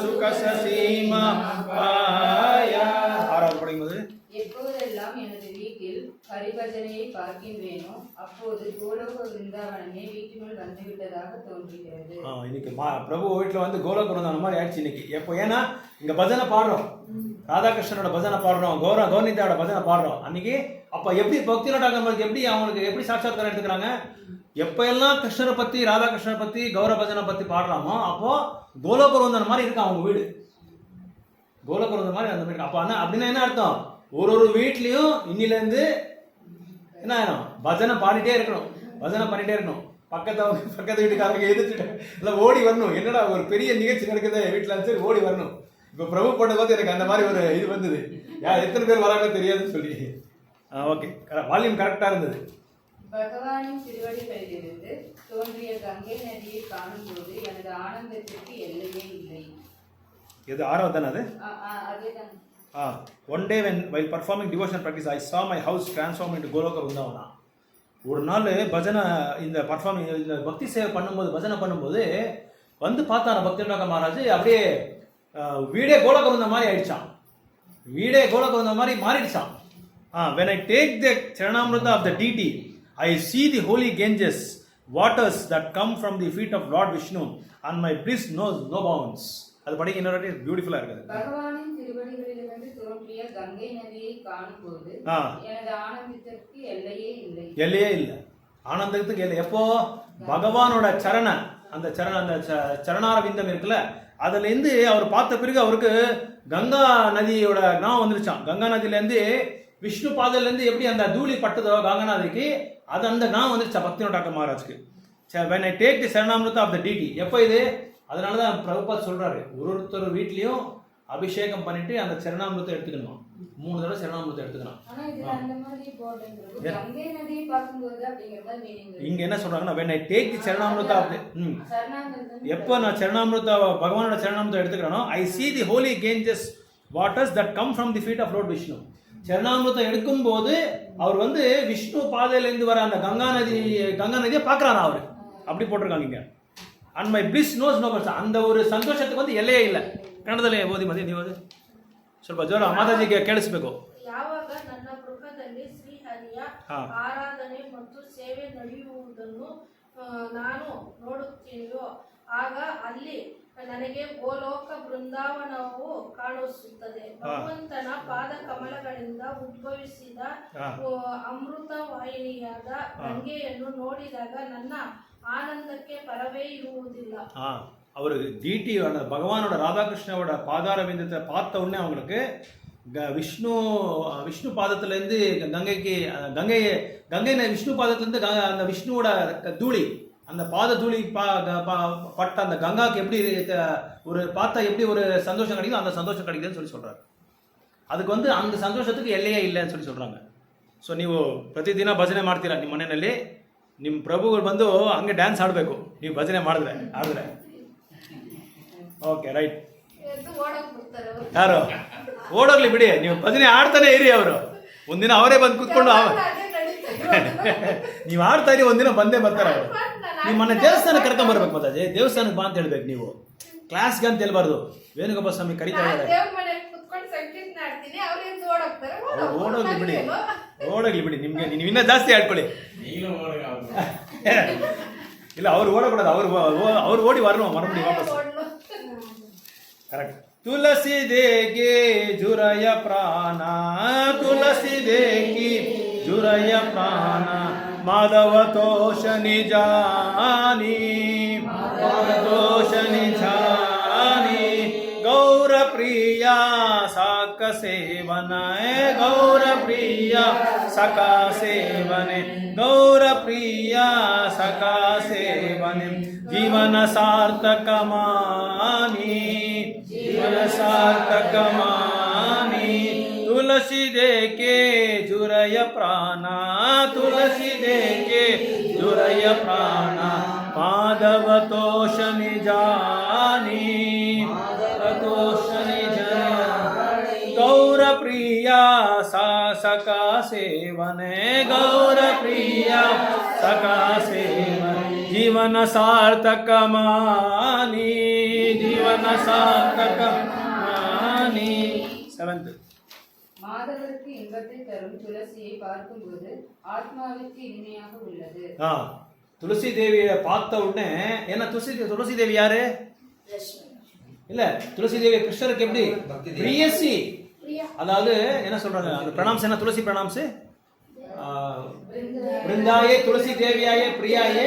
[SPEAKER 2] सुख सीमा पाया. ஆறாவது படிக்கும்போது,
[SPEAKER 4] எப்போதெல்லாம் எனது வீட்டில் ஹரிபஜனையை பார்க்கின்றேனோ அப்போது கோலோக விருந்தாவனமே வீட்டினுள் வந்துவிட்டதாக தோன்றுகிறது.
[SPEAKER 2] இன்னைக்கு பிரபு வீட்டில் வந்து கோலோக விருந்தாவனம் மாதிரி ஆயிடுச்சு இன்னைக்கு. எப்போ ஏன்னா இங்க பஜனை பாடுறோம், ராதாகிருஷ்ணனோட பஜனை பாடுறோம், கௌரவனிதாவோட பஜனை பாடுறோம் அன்னைக்கு. அப்ப எப்படி பக்தி டாக்டர் எப்படி அவங்களுக்கு எப்படி சாட்சாத்காரம் எடுத்துக்கிறாங்க, எப்ப எல்லாம் கிருஷ்ணரை பத்தி ராதாகிருஷ்ணரை பத்தி கௌரவ பஜனை பத்தி பாடுறாமோ அப்போ கோலோகவந்தன மாதிரி இருக்கு அவங்க வீடு, கோலோகவந்தன மாதிரி அந்த மாதிரி. அப்ப அப்படின்னா என்ன அர்த்தம், ஒரு வீட்லயும் இன்னிலேருந்து என்ன ஆயிடும், பஜனை பாடிட்டே இருக்கணும், பஜனை பண்ணிட்டே இருக்கணும். பக்கத்து வீட்டுக்காரங்க எதிர்த்துட்டு இல்லை ஓடி வரணும், என்னடா ஒரு பெரிய நிகழ்ச்சி நடக்குது வீட்டில் சரி ஓடி வரணும். இப்போ பிரபு போட்டபோது எனக்கு அந்த மாதிரி ஒரு இது வந்தது, யார் எத்தனை பேர் வராங்க தெரியாதுன்னு சொல்லி. ஓகே, வால்யூம் கரெக்டாக இருந்தது.
[SPEAKER 4] பகவானின் திருவடிகளிலிருந்து தோன்றிய கங்கை நதியை காணும்போது எனது ஆனந்தத்திற்கு எல்லையே இல்லை.
[SPEAKER 2] இது 6வது தானே அது?
[SPEAKER 4] அதேதான்.
[SPEAKER 2] One day while performing devotional practice, I saw my house transform into Goloka Vrindavana. ஒரு நாள் பஜனை இந்த பர்ஃபார்மிங் இந்த பக்தி சேவை பண்ணும்போது பஜனை பண்ணும்போது வந்து பார்த்தான பக்தி டாக்டர் மகாராஜ் அப்படியே வீடே கோலோக விருந்த மாதிரி ஆயிடுச்சான், வீடே கோலோக விருந்த மாதிரி மாறிடுச்சான். When I take the Charanamrita of the deity, I see the holy Ganges waters that come from the feet of Lord Vishnu and my bliss knows no bounds. அது படிக்க இன்னொரு பியூட்டிஃபுல்லா இருக்குது.
[SPEAKER 4] பகவானின் திருவடிகளிலிருந்து தோன்றிய கங்கை நதியை காணும்போது எனது ஆனந்தத்திற்கு எல்லையே இல்லை, எல்லையே இல்லை,
[SPEAKER 2] ஆனந்தத்துக்கு இல்லை. எப்போ பகவானோட சரண அந்த சரணாரவிந்தம் இருக்குல்ல, அதுல இருந்து அவர் பார்த்த பிறகு அவருக்கு கங்கா நதியோட ஞாபகம் வந்துருச்சான். கங்கா நதியில இருந்து விஷ்ணு பாதையில இருந்து எப்படி அந்த தூளி பட்டதோ கங்கா நதிக்கு, அது அந்த ஞாபகம் வந்துருச்சா பக்தி doctor மகாராஜ்க்கு. When I take the Charanamrita of the deity, எப்போ இது, அதனாலதான் பிரபுபாத் சொல்றாரு ஒருத்தர் வீட்லயும் அபிஷேகம் பண்ணிட்டு அந்த சரணாமிரத்தை எடுத்துக்கணும், 3 தடவை சரணாமிரத்தை எடுத்துக்கணும். இங்க என்ன சொல்றாங்கன்னா when I take the Charanamrita of the எப்போ நான் சரணாமிரத பகவானோட சரணாமிரத்தை எடுத்துக்கிறேனோ I see the holy Ganges waters that come from the feet of Lord Vishnu. சரணாமிரத்தை எடுக்கும் போது அவர் வந்து விஷ்ணு பாதையில இருந்து வர அந்த கங்கா நதியை பாக்குறாரா அவரு, அப்படி போட்டிருக்காங்க இங்க. And my bliss knows no bounds. அந்த ஒரு சந்தோஷத்துக்கு வந்து ಎಲೆಯೇ ಇಲ್ಲ. ಕನ್ನಡದಲ್ಲಿ ಓದಿ ಮತ್ತೆ ನೀವು ಸ್ವಲ್ಪ ಜೋರ ಮಾತಾಜಿಗೆ ಕೇಳಿಸಬೇಕು.
[SPEAKER 7] ಯಾವಾಗ ನನ್ನ ಗೃಹದಲ್ಲಿ ಶ್ರೀಹರಿಯ ಆರಾಧನೆ ಮತ್ತು ಸೇವೆ ನಡೆಯುವುದನ್ನು ನಾನು ನೋಡುತ್ತೇನೆಯೋ ಆಗ ಅಲ್ಲಿ ನನಗೆ ಗೋಲೋಕ ಬೃಂದಾವನವು ಕಾಣಿಸುತ್ತದೆ. ಭಗವಂತನ ಪಾದ ಕಮಲಗಳಿಂದ ಉದ್ಭವಿಸಿದ ಅಮೃತ ವಾಹಿನಿಯಾದ ಗಂಗೆಯನ್ನು ನೋಡಿದಾಗ ನನ್ನ ஆனந்தಕ್ಕೆ பரவே இರುವುದಿಲ್ಲ.
[SPEAKER 2] அவர் டிடி பகவானோட ராதாகிருஷ்ணனோட பாதார விந்தத்தை பார்த்த உடனே அவங்களுக்கு விஷ்ணு பாதத்திலேருந்து கங்கை விஷ்ணு பாதத்திலேருந்து அந்த விஷ்ணுவோட தூளி அந்த பாத தூளி பட்ட அந்த கங்காக்கு எப்படி ஒரு பார்த்தா எப்படி ஒரு சந்தோஷம் கிடைக்குதோ அந்த சந்தோஷம் கிடைக்குதுன்னு சொல்லி சொல்கிறாரு. அதுக்கு அந்த சந்தோஷத்துக்கு எல்லையே இல்லைன்னு சொல்லி சொல்கிறாங்க. ಸೊ ನೀವು ಪ್ರತಿದಿನ ಭಜನೆ ಮಾಡ್ತೀರಾ ನಿಮ್ಮ ಮನೆಯಲ್ಲಿ, ನಿಮ್ಮ ಪ್ರಭುಗಳು ಬಂದು ಹಂಗೆ ಡ್ಯಾನ್ಸ್ ಆಡಬೇಕು ನೀವು ಭಜನೆ ಆಡಿದ್ರೆ. Okay right. ಯಾರು ಓಡೋಗ್ಲಿ ಬಿಡಿ, ನೀವು ಭಜನೆ ಆಡ್ತಾನೆ ಇರಿ. ಅವರು ಒಂದಿನ ಅವರೇ ಬಂದು ಕೂತ್ಕೊಂಡು ನೀವು ಆಡ್ತಾ ಇರಿ, ಒಂದಿನ ಬಂದೇ ಬರ್ತಾರೆ ಅವರು. ನಿಮ್ಮನ್ನ ದೇವಸ್ಥಾನಕ್ಕೆ ಕರ್ಕೊಂಡ್ ಬರ್ಬೇಕು. ಮಾತಾಜಿ ದೇವಸ್ಥಾನಕ್ಕೆ ಬಾ ಅಂತ ಹೇಳ್ಬೇಕು. ನೀವು ಕ್ಲಾಸ್ಗೆ ಅಂತ ಹೇಳ್ಬಾರ್ದು. ವೇಣುಗೋಪಾಲ ಸ್ವಾಮಿ ಕರಿತಾ ಇದ್ದಾರೆ. ಓಡೋಗ್ಲಿ ಬಿಡಿ, ಓಡೋಗ್ಲಿ ಬಿಡಿ. ನಿಮ್ಗೆ ನೀವು ಇನ್ನೂ ಜಾಸ್ತಿ ಆಡ್ಕೊಳ್ಳಿ. ಇಲ್ಲ ಅವ್ರು ಓಡக்கூடாது, ಅವ್ರು ಓಡಿ ಮರಮುಡಿ ವಾಪಸ್. ಕರೆಕ್ಟ್. ತುಳಸಿ ದೇಗಿ ಜುರಯ ಪ್ರಾಣ, ತುಳಸಿ ದೇಗಿ ಜುರಯ ಪ್ರಾಣ, ಮಾಧವ ತೋಷ ನಿಜಾನಿ, ತೋಷ ನಿಜಾನಿ, ಗೌರ ಪ್ರಿಯ ಸಾಕ ಸೇವನ, ಗೌರ ಪ್ರಿಯ ಸಖಾ ಸೇವನೆ, ಗೌರ ಪ್ರಿಯ ಸಖಾ ಸೇವನೆ, ಜೀವನ ಸಾರ್ಥಕ ಮಾನಿ, ಜೀವನ ಸಾರ್ಥಕ ಮಾನಿ, ತುಳಸಿ ದೇಕೆ ಜುರಯ ಪ್ರಾಣ, ತುಳಸಿ ದೇಕೆ ಜುರಯ ಪ್ರಾಣ, ಮಾಧವ ತೋಷ ನಿಜಾನಿ, ತೋಷ ನಿಜಾನಿ, ಗೌರ ಪ್ರಿಯ ಸಖಾ ಸೇವನೆ, ಗೌರ ಪ್ರಿಯ ಸಖಾ ಸೇವನೆ, ಜೀವನ ಸಾರ್ಥಕ ಮಾನಿ, ಜೀವನ ಸಾರ್ಥಕ ಮಾನಿ. 7th.
[SPEAKER 4] மாதவருக்கு இன்பத்தை தரும் துளசியை பார்க்கும்போது ஆத்மாவிற்கு இனிமையாக உள்ளது.
[SPEAKER 2] துளசி தேவியை பார்த்த உடனே, ஏன்னா துளசி தேவி யாரு? இல்ல, துளசி தேவி கிருஷ்ணருக்கு எப்படி பிரியசி, அதாவது என்ன சொல்றாங்க அந்த பிரணாம்ஸ் என்ன? துளசி பிரணாம்ஸ் பிருந்தாயே துளசி தேவியாயே பிரியாயே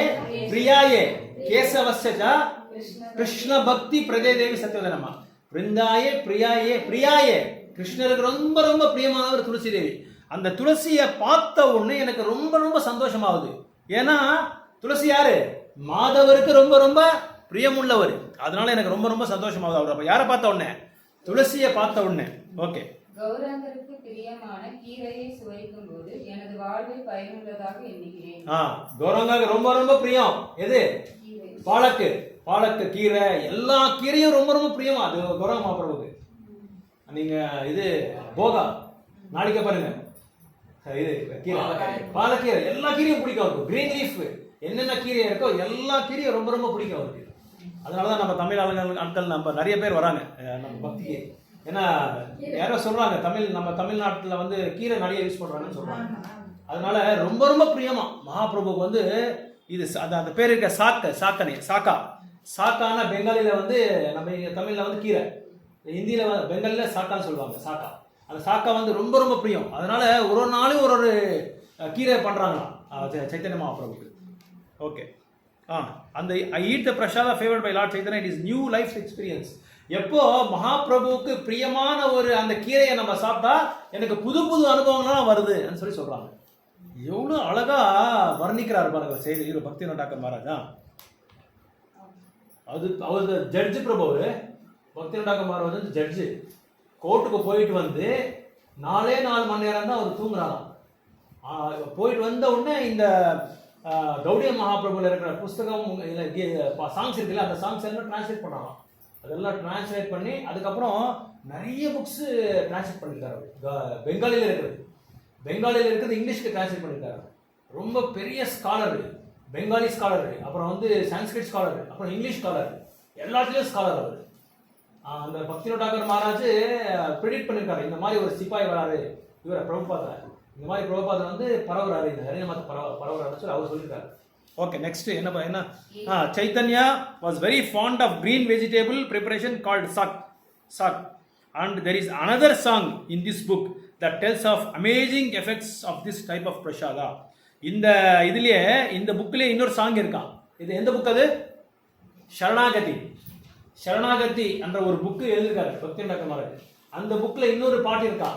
[SPEAKER 2] பிரியாயே கேசவஸ்ய கிருஷ்ண பக்தி பிரதே தேவி சத்யவதனமா. பிருந்தாயே பிரியாயே பிரியாயே, கிருஷ்ணருக்கு ரொம்ப ரொம்ப பிரியமானவர் துளசி தேவி. அந்த துளசியை பார்த்த உடனே எனக்கு ரொம்ப ரொம்ப சந்தோஷமாகுது. ஏன்னா துளசி யாரு? மாதவருக்கு ரொம்ப ரொம்ப பிரியமுள்ளவர். அதனால எனக்கு ரொம்ப ரொம்ப சந்தோஷமாகுது. அவர் அப்ப யாரை பார்த்த உடனே? துளசியை பார்த்த உடனே. ஓகே.
[SPEAKER 4] கௌராங்கருக்கு பிரியமான கீரையை சுவைக்கும் போது எனது வாழ்வை பயனுள்ளதாக எண்ணுகிறேன்.
[SPEAKER 2] கௌராங்காக்கு ரொம்ப ரொம்ப பிரியம் எது? பாலக்கு கீரை, எல்லா கீரையும் ரொம்ப ரொம்ப பிரியம். அது கௌராங்க மகாபிரபுக்கு. நீங்க இது போகா நாளைக்கு பாருங்க, இது கீரை பாலக்கீரை, எல்லா கீரையும் பிடிக்கும் அவருக்கு. கிரீன் லீஃப் என்னென்ன கீரை இருக்கோ எல்லா கீரையும் ரொம்ப ரொம்ப பிடிக்கும் அவருக்கு. அதனாலதான் நம்ம தமிழ் ஆட்கள் நம்ம நிறைய பேர் வராங்க நம்ம பக்திக்கு. ஏன்னா யாரோ சொல்றாங்க நம்ம தமிழ்நாட்டில் கீரை நிறைய யூஸ் பண்றாங்கன்னு சொல்றாங்க. அதனால ரொம்ப ரொம்ப பிரியமா மகாபிரபுக்கு இது அந்த பேர் இருக்க சாக்கான பெங்காலில நம்ம தமிழ்ல கீரை, ஹிந்தியில பெங்காலில சாக்கான்னு சொல்லுவாங்க. சாக்கா, அந்த சாக்கா ரொம்ப ரொம்ப பிரியம். அதனால ஒரு நாளும் ஒரு கீரை பண்றாங்களாம் சைத்தன்ய மகாபிரபுக்கு. ஓகே. அந்த I eat the prasada favoured by lord Chaitanya, it is new life experience. எப்போ மகாபிரபுவுக்கு பிரியமான அந்த கீரையை நம்ம சாப்பிட்டா எனக்கு புது புது அனுபவங்கள்லாம் வருதுன்னு சொல்லி சொல்றாங்க. எவ்வளவு அழகா வர்ணிக்கிறார் பாருங்க செய்தி பக்திவேதாந்த டாக்கர் மகாராஜா. அவர் ஜட்ஜு பிரபு. பக்திவேதாந்த டாக்கர் மகாராஜ் ஜட்ஜு. கோர்ட்டுக்கு போயிட்டு 4 மணி நேரம் தான் அவர் தூங்குறாராம். போயிட்டு வந்த உடனே இந்த கௌடிய மகாபிரபுல இருக்கிற புஸ்தகம் சாங்ஸ் இருக்குல்ல, அந்த சாங்ஸ் எல்லாம் டிரான்ஸ்லேட் பண்ணாராம். அதெல்லாம் டிரான்ஸ்லேட் பண்ணி அதுக்கப்புறம் நிறைய புக்ஸ் டிரான்ஸ்லேட் பண்ணியிருக்காரு. பெங்காலியில் இருக்கிறது இங்கிலீஷ்க்கு டிரான்ஸ்லேட் பண்ணியிருக்காரு. ரொம்ப பெரிய ஸ்காலர், பெங்காலி ஸ்காலர், அப்புறம் சான்ஸ்கிரிட் ஸ்காலர், அப்புறம் இங்கிலீஷ் ஸ்காலர், எல்லாத்துலேயும் ஸ்காலர் அவர். அந்த பக்திவேதாந்த டாக்கர் மகாராஜ் ப்ரெடிக்ட் பண்ணியிருக்காரு, இந்த மாதிரி ஒரு சிப்பாய் வராரு, இவரை பிரபுபாதர், இந்த மாதிரி பிரபுபாதர் பரவுறாரு, இந்த ஹரிநாமத்தை பரவுறாருன்னு சொல்லி அவர் சொல்லியிருக்காரு. ஓகே நெக்ஸ்ட் என்ன Chaitanya was very fond of green vegetable preparation called sak and there is another song in this book that tells of amazing effects of this type of prasada. இந்த இதுலயே இந்த புக்லயே இன்னொரு சாங் இருக்கான். இது எந்த புக்? அது சரணாகதி என்ற ஒரு புக்கு எழுதிருக்காரு பக்தி டாக்டர். அந்த புக்ல இன்னொரு பாட்டு இருக்கா.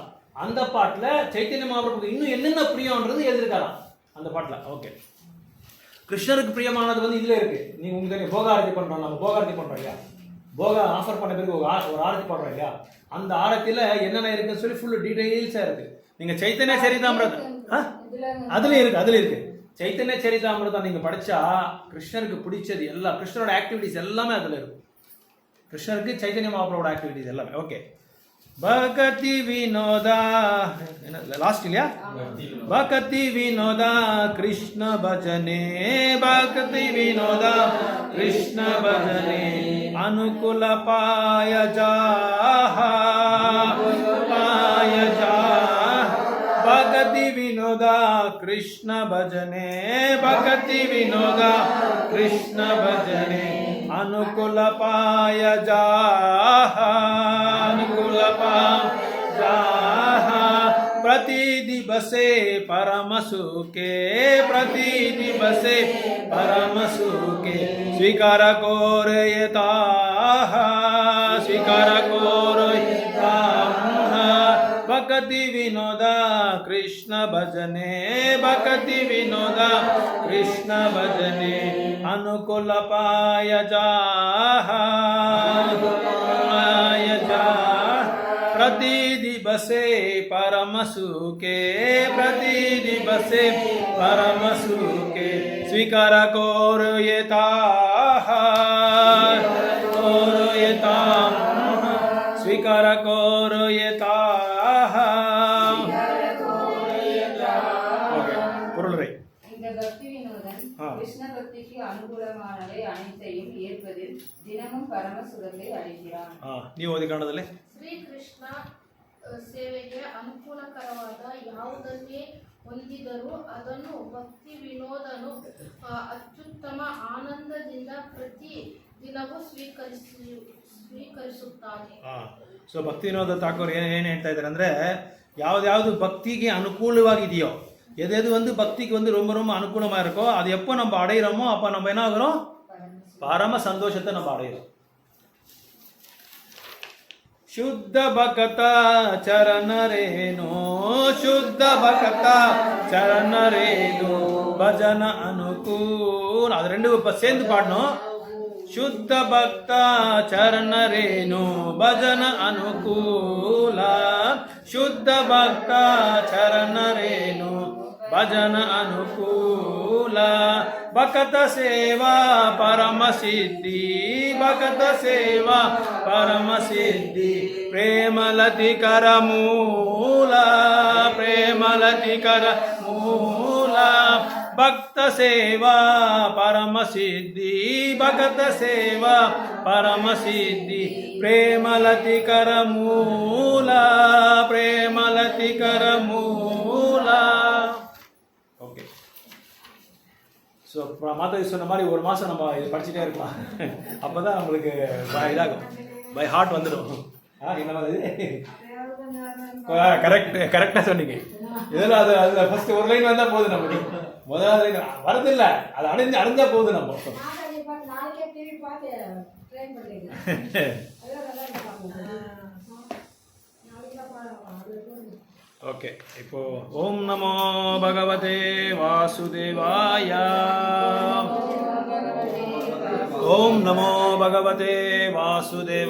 [SPEAKER 2] அந்த பாட்டுல சைத்தன்ய மகாபிரபுக்கு இன்னும் என்னென்ன பிரியம்ன்றது எழுதிருக்காராம் அந்த பாட்டுல. ஓகே, கிருஷ்ணருக்கு பிரியமானது வந்து இதுல இருக்கு. நீங்க உங்களுக்கு தெரியும் போக ஆரத்தி பண்றோம், நம்ம போக ஆரத்தி பண்றோம் இல்லையா, போக ஆஃபர் பண்ண பிறகு ஒரு ஆரத்தி பண்றோம் இல்லையா, அந்த ஆரத்தில என்னென்ன இருக்குன்னு சொல்லி ஃபுல் டீடைல்ஸா இருக்கு. நீங்க சைத்தன்ய சரிதாமிரதம் அதுல இருக்கு சைத்தன்ய சரிதாமிரதம் நீங்க படிச்சா கிருஷ்ணருக்கு பிடிச்சது எல்லாம், கிருஷ்ணரோட ஆக்டிவிட்டிஸ் எல்லாமே அதுல இருக்கும். கிருஷ்ணருக்கு சைத்தன்ய மகாபிரபுவோட ஆக்டிவிட்டிஸ் எல்லாமே. ஓகே, பகதி வினோதா லாஸ்ட் இல்லையா, பகதி வினோதா கிருஷ்ண பஜனே, பகதி வினோதா கிருஷ்ண பஜனே, அனுகுல பாய ஜாஹா भगति विनोदा कृष्ण भजने, भगति विनोदा कृष्ण भजने, अनुकूल पाय जाहा, अनुकूल पाय जाहा, प्रति दिवसे परम सुखे, प्रति दिवसे परम सुखे, स्वीकार कोरयताः, स्वीकार कोरयताः, भगति विनोदा कृष्ण भजने, भगति विनोदा कृष्ण भजने, अनुकूल पाय जाहा, प्रति दिवसे परम सुखे, प्रति दिवसे परम सुखे, स्वीकार कोरयताः, कोरयताम्, स्वीकार कोरयताः.
[SPEAKER 4] இந்த பக்தி வினோதன் கிருஷ்ண பக்திக்கு அனுகூலமானவை அனைத்தையும் ஏற்பதில் தினமும் பரம சுகத்தை அடைகிறான்.
[SPEAKER 2] ನೀವು ಓದಿ ಕನ್ನಡದಲ್ಲಿ.
[SPEAKER 7] ಶ್ರೀಕೃಷ್ಣ ಸೇವೆಗೆ ಅನುಕೂಲಕರವಾದ ಯಾವುದನ್ನೇ ಹೊಂದಿದರೂ ಅದನ್ನು ಭಕ್ತಿ ವಿನೋದನು ಅತ್ಯುತ್ತಮ ಆನಂದದಿಂದ ಪ್ರತಿ ದಿನವೂ ಸ್ವೀಕರಿಸುತ್ತಾನೆ.
[SPEAKER 2] ಸೊ ಭಕ್ತಿ ವಿನೋದ ಠಾಕೂರ್ ಏನು ಹೇಳ್ತಾ ಇದ್ದಾರೆ ಅಂದರೆ, ಯಾವ್ದು ಭಕ್ತಿಗೆ அனுகூலವಾಗಿದೆಯோ, எது வந்து பக்திக்கு வந்து ரொம்ப ரொம்ப அனுகூலமாக இருக்கோ அது எப்போ நம்ம அடையிறோமோ அப்போ நம்ம என்ன ஆகிறோம், பரம சந்தோஷத்தை நம்ம அடையிறோம். ಶುದ್ಧ ಭಕ್ತ ಚರಣರೇನು, ಶುದ್ಧ ಭಕ್ತ ಚರಣರೇನು, ಭಜನ ಅನುಕೂಲ. அது ரெண்டு இப்போ சேர்ந்து பாடணும். ಶುದ್ಧ ಭಕ್ತ ಚರಣರೇನು, ಭಜನ ಅನುಕೂಲ, ಶುದ್ಧ ಭಕ್ತ ಚರಣರೇನು, ಭಜನ ಅನುಕೂಲ, ಭಕ್ತ ಸೇವಾ ಪರಮ ಸಿದ್ಧಿ, ಭಕ್ತ ಸೇವಾ ಪರಮ ಸಿದ್ಧಿ, ಪ್ರೇಮಲತಿ ಕರ ಮೂಲ, ಪ್ರೇಮಲತಿ ಕರ ಮೂಲ, ಭಕ್ತ ಸೇವಾ ಪರಮ ಸಿದ್ಧಿ, ಭಕ್ತ ಸೇವಾ ಪರಮ ಸಿದ್ಧಿ, ಪ್ರೇಮಲತಿ ಕರ ಮೂಲ, ಪ್ರೇಮಲತಿ ಕರ ಮೂಲ. ஓகே, ஸோ மாதாஜி சொன்ன மாதிரி ஒரு மாதம் நம்ம இது படிச்சுட்டே இருக்கலாம். அப்போ தான் நம்மளுக்கு இதாகும், பை ஹார்ட் வந்துடும். என்ன மாதிரி கரெக்டாக சொன்னீங்க. இதில் அதில் ஃபர்ஸ்ட் ஒரு லைன் வந்தால் போதும், நமக்கு முதலாவது லைன் வரதில்ல, அது அடைஞ்சா போதும் நம்ம. ஓகே, இப்போ ஓம் நமோ பகவதே வாசுதேவாய, ஓம் நமோ பகவதே வாசுதேவா.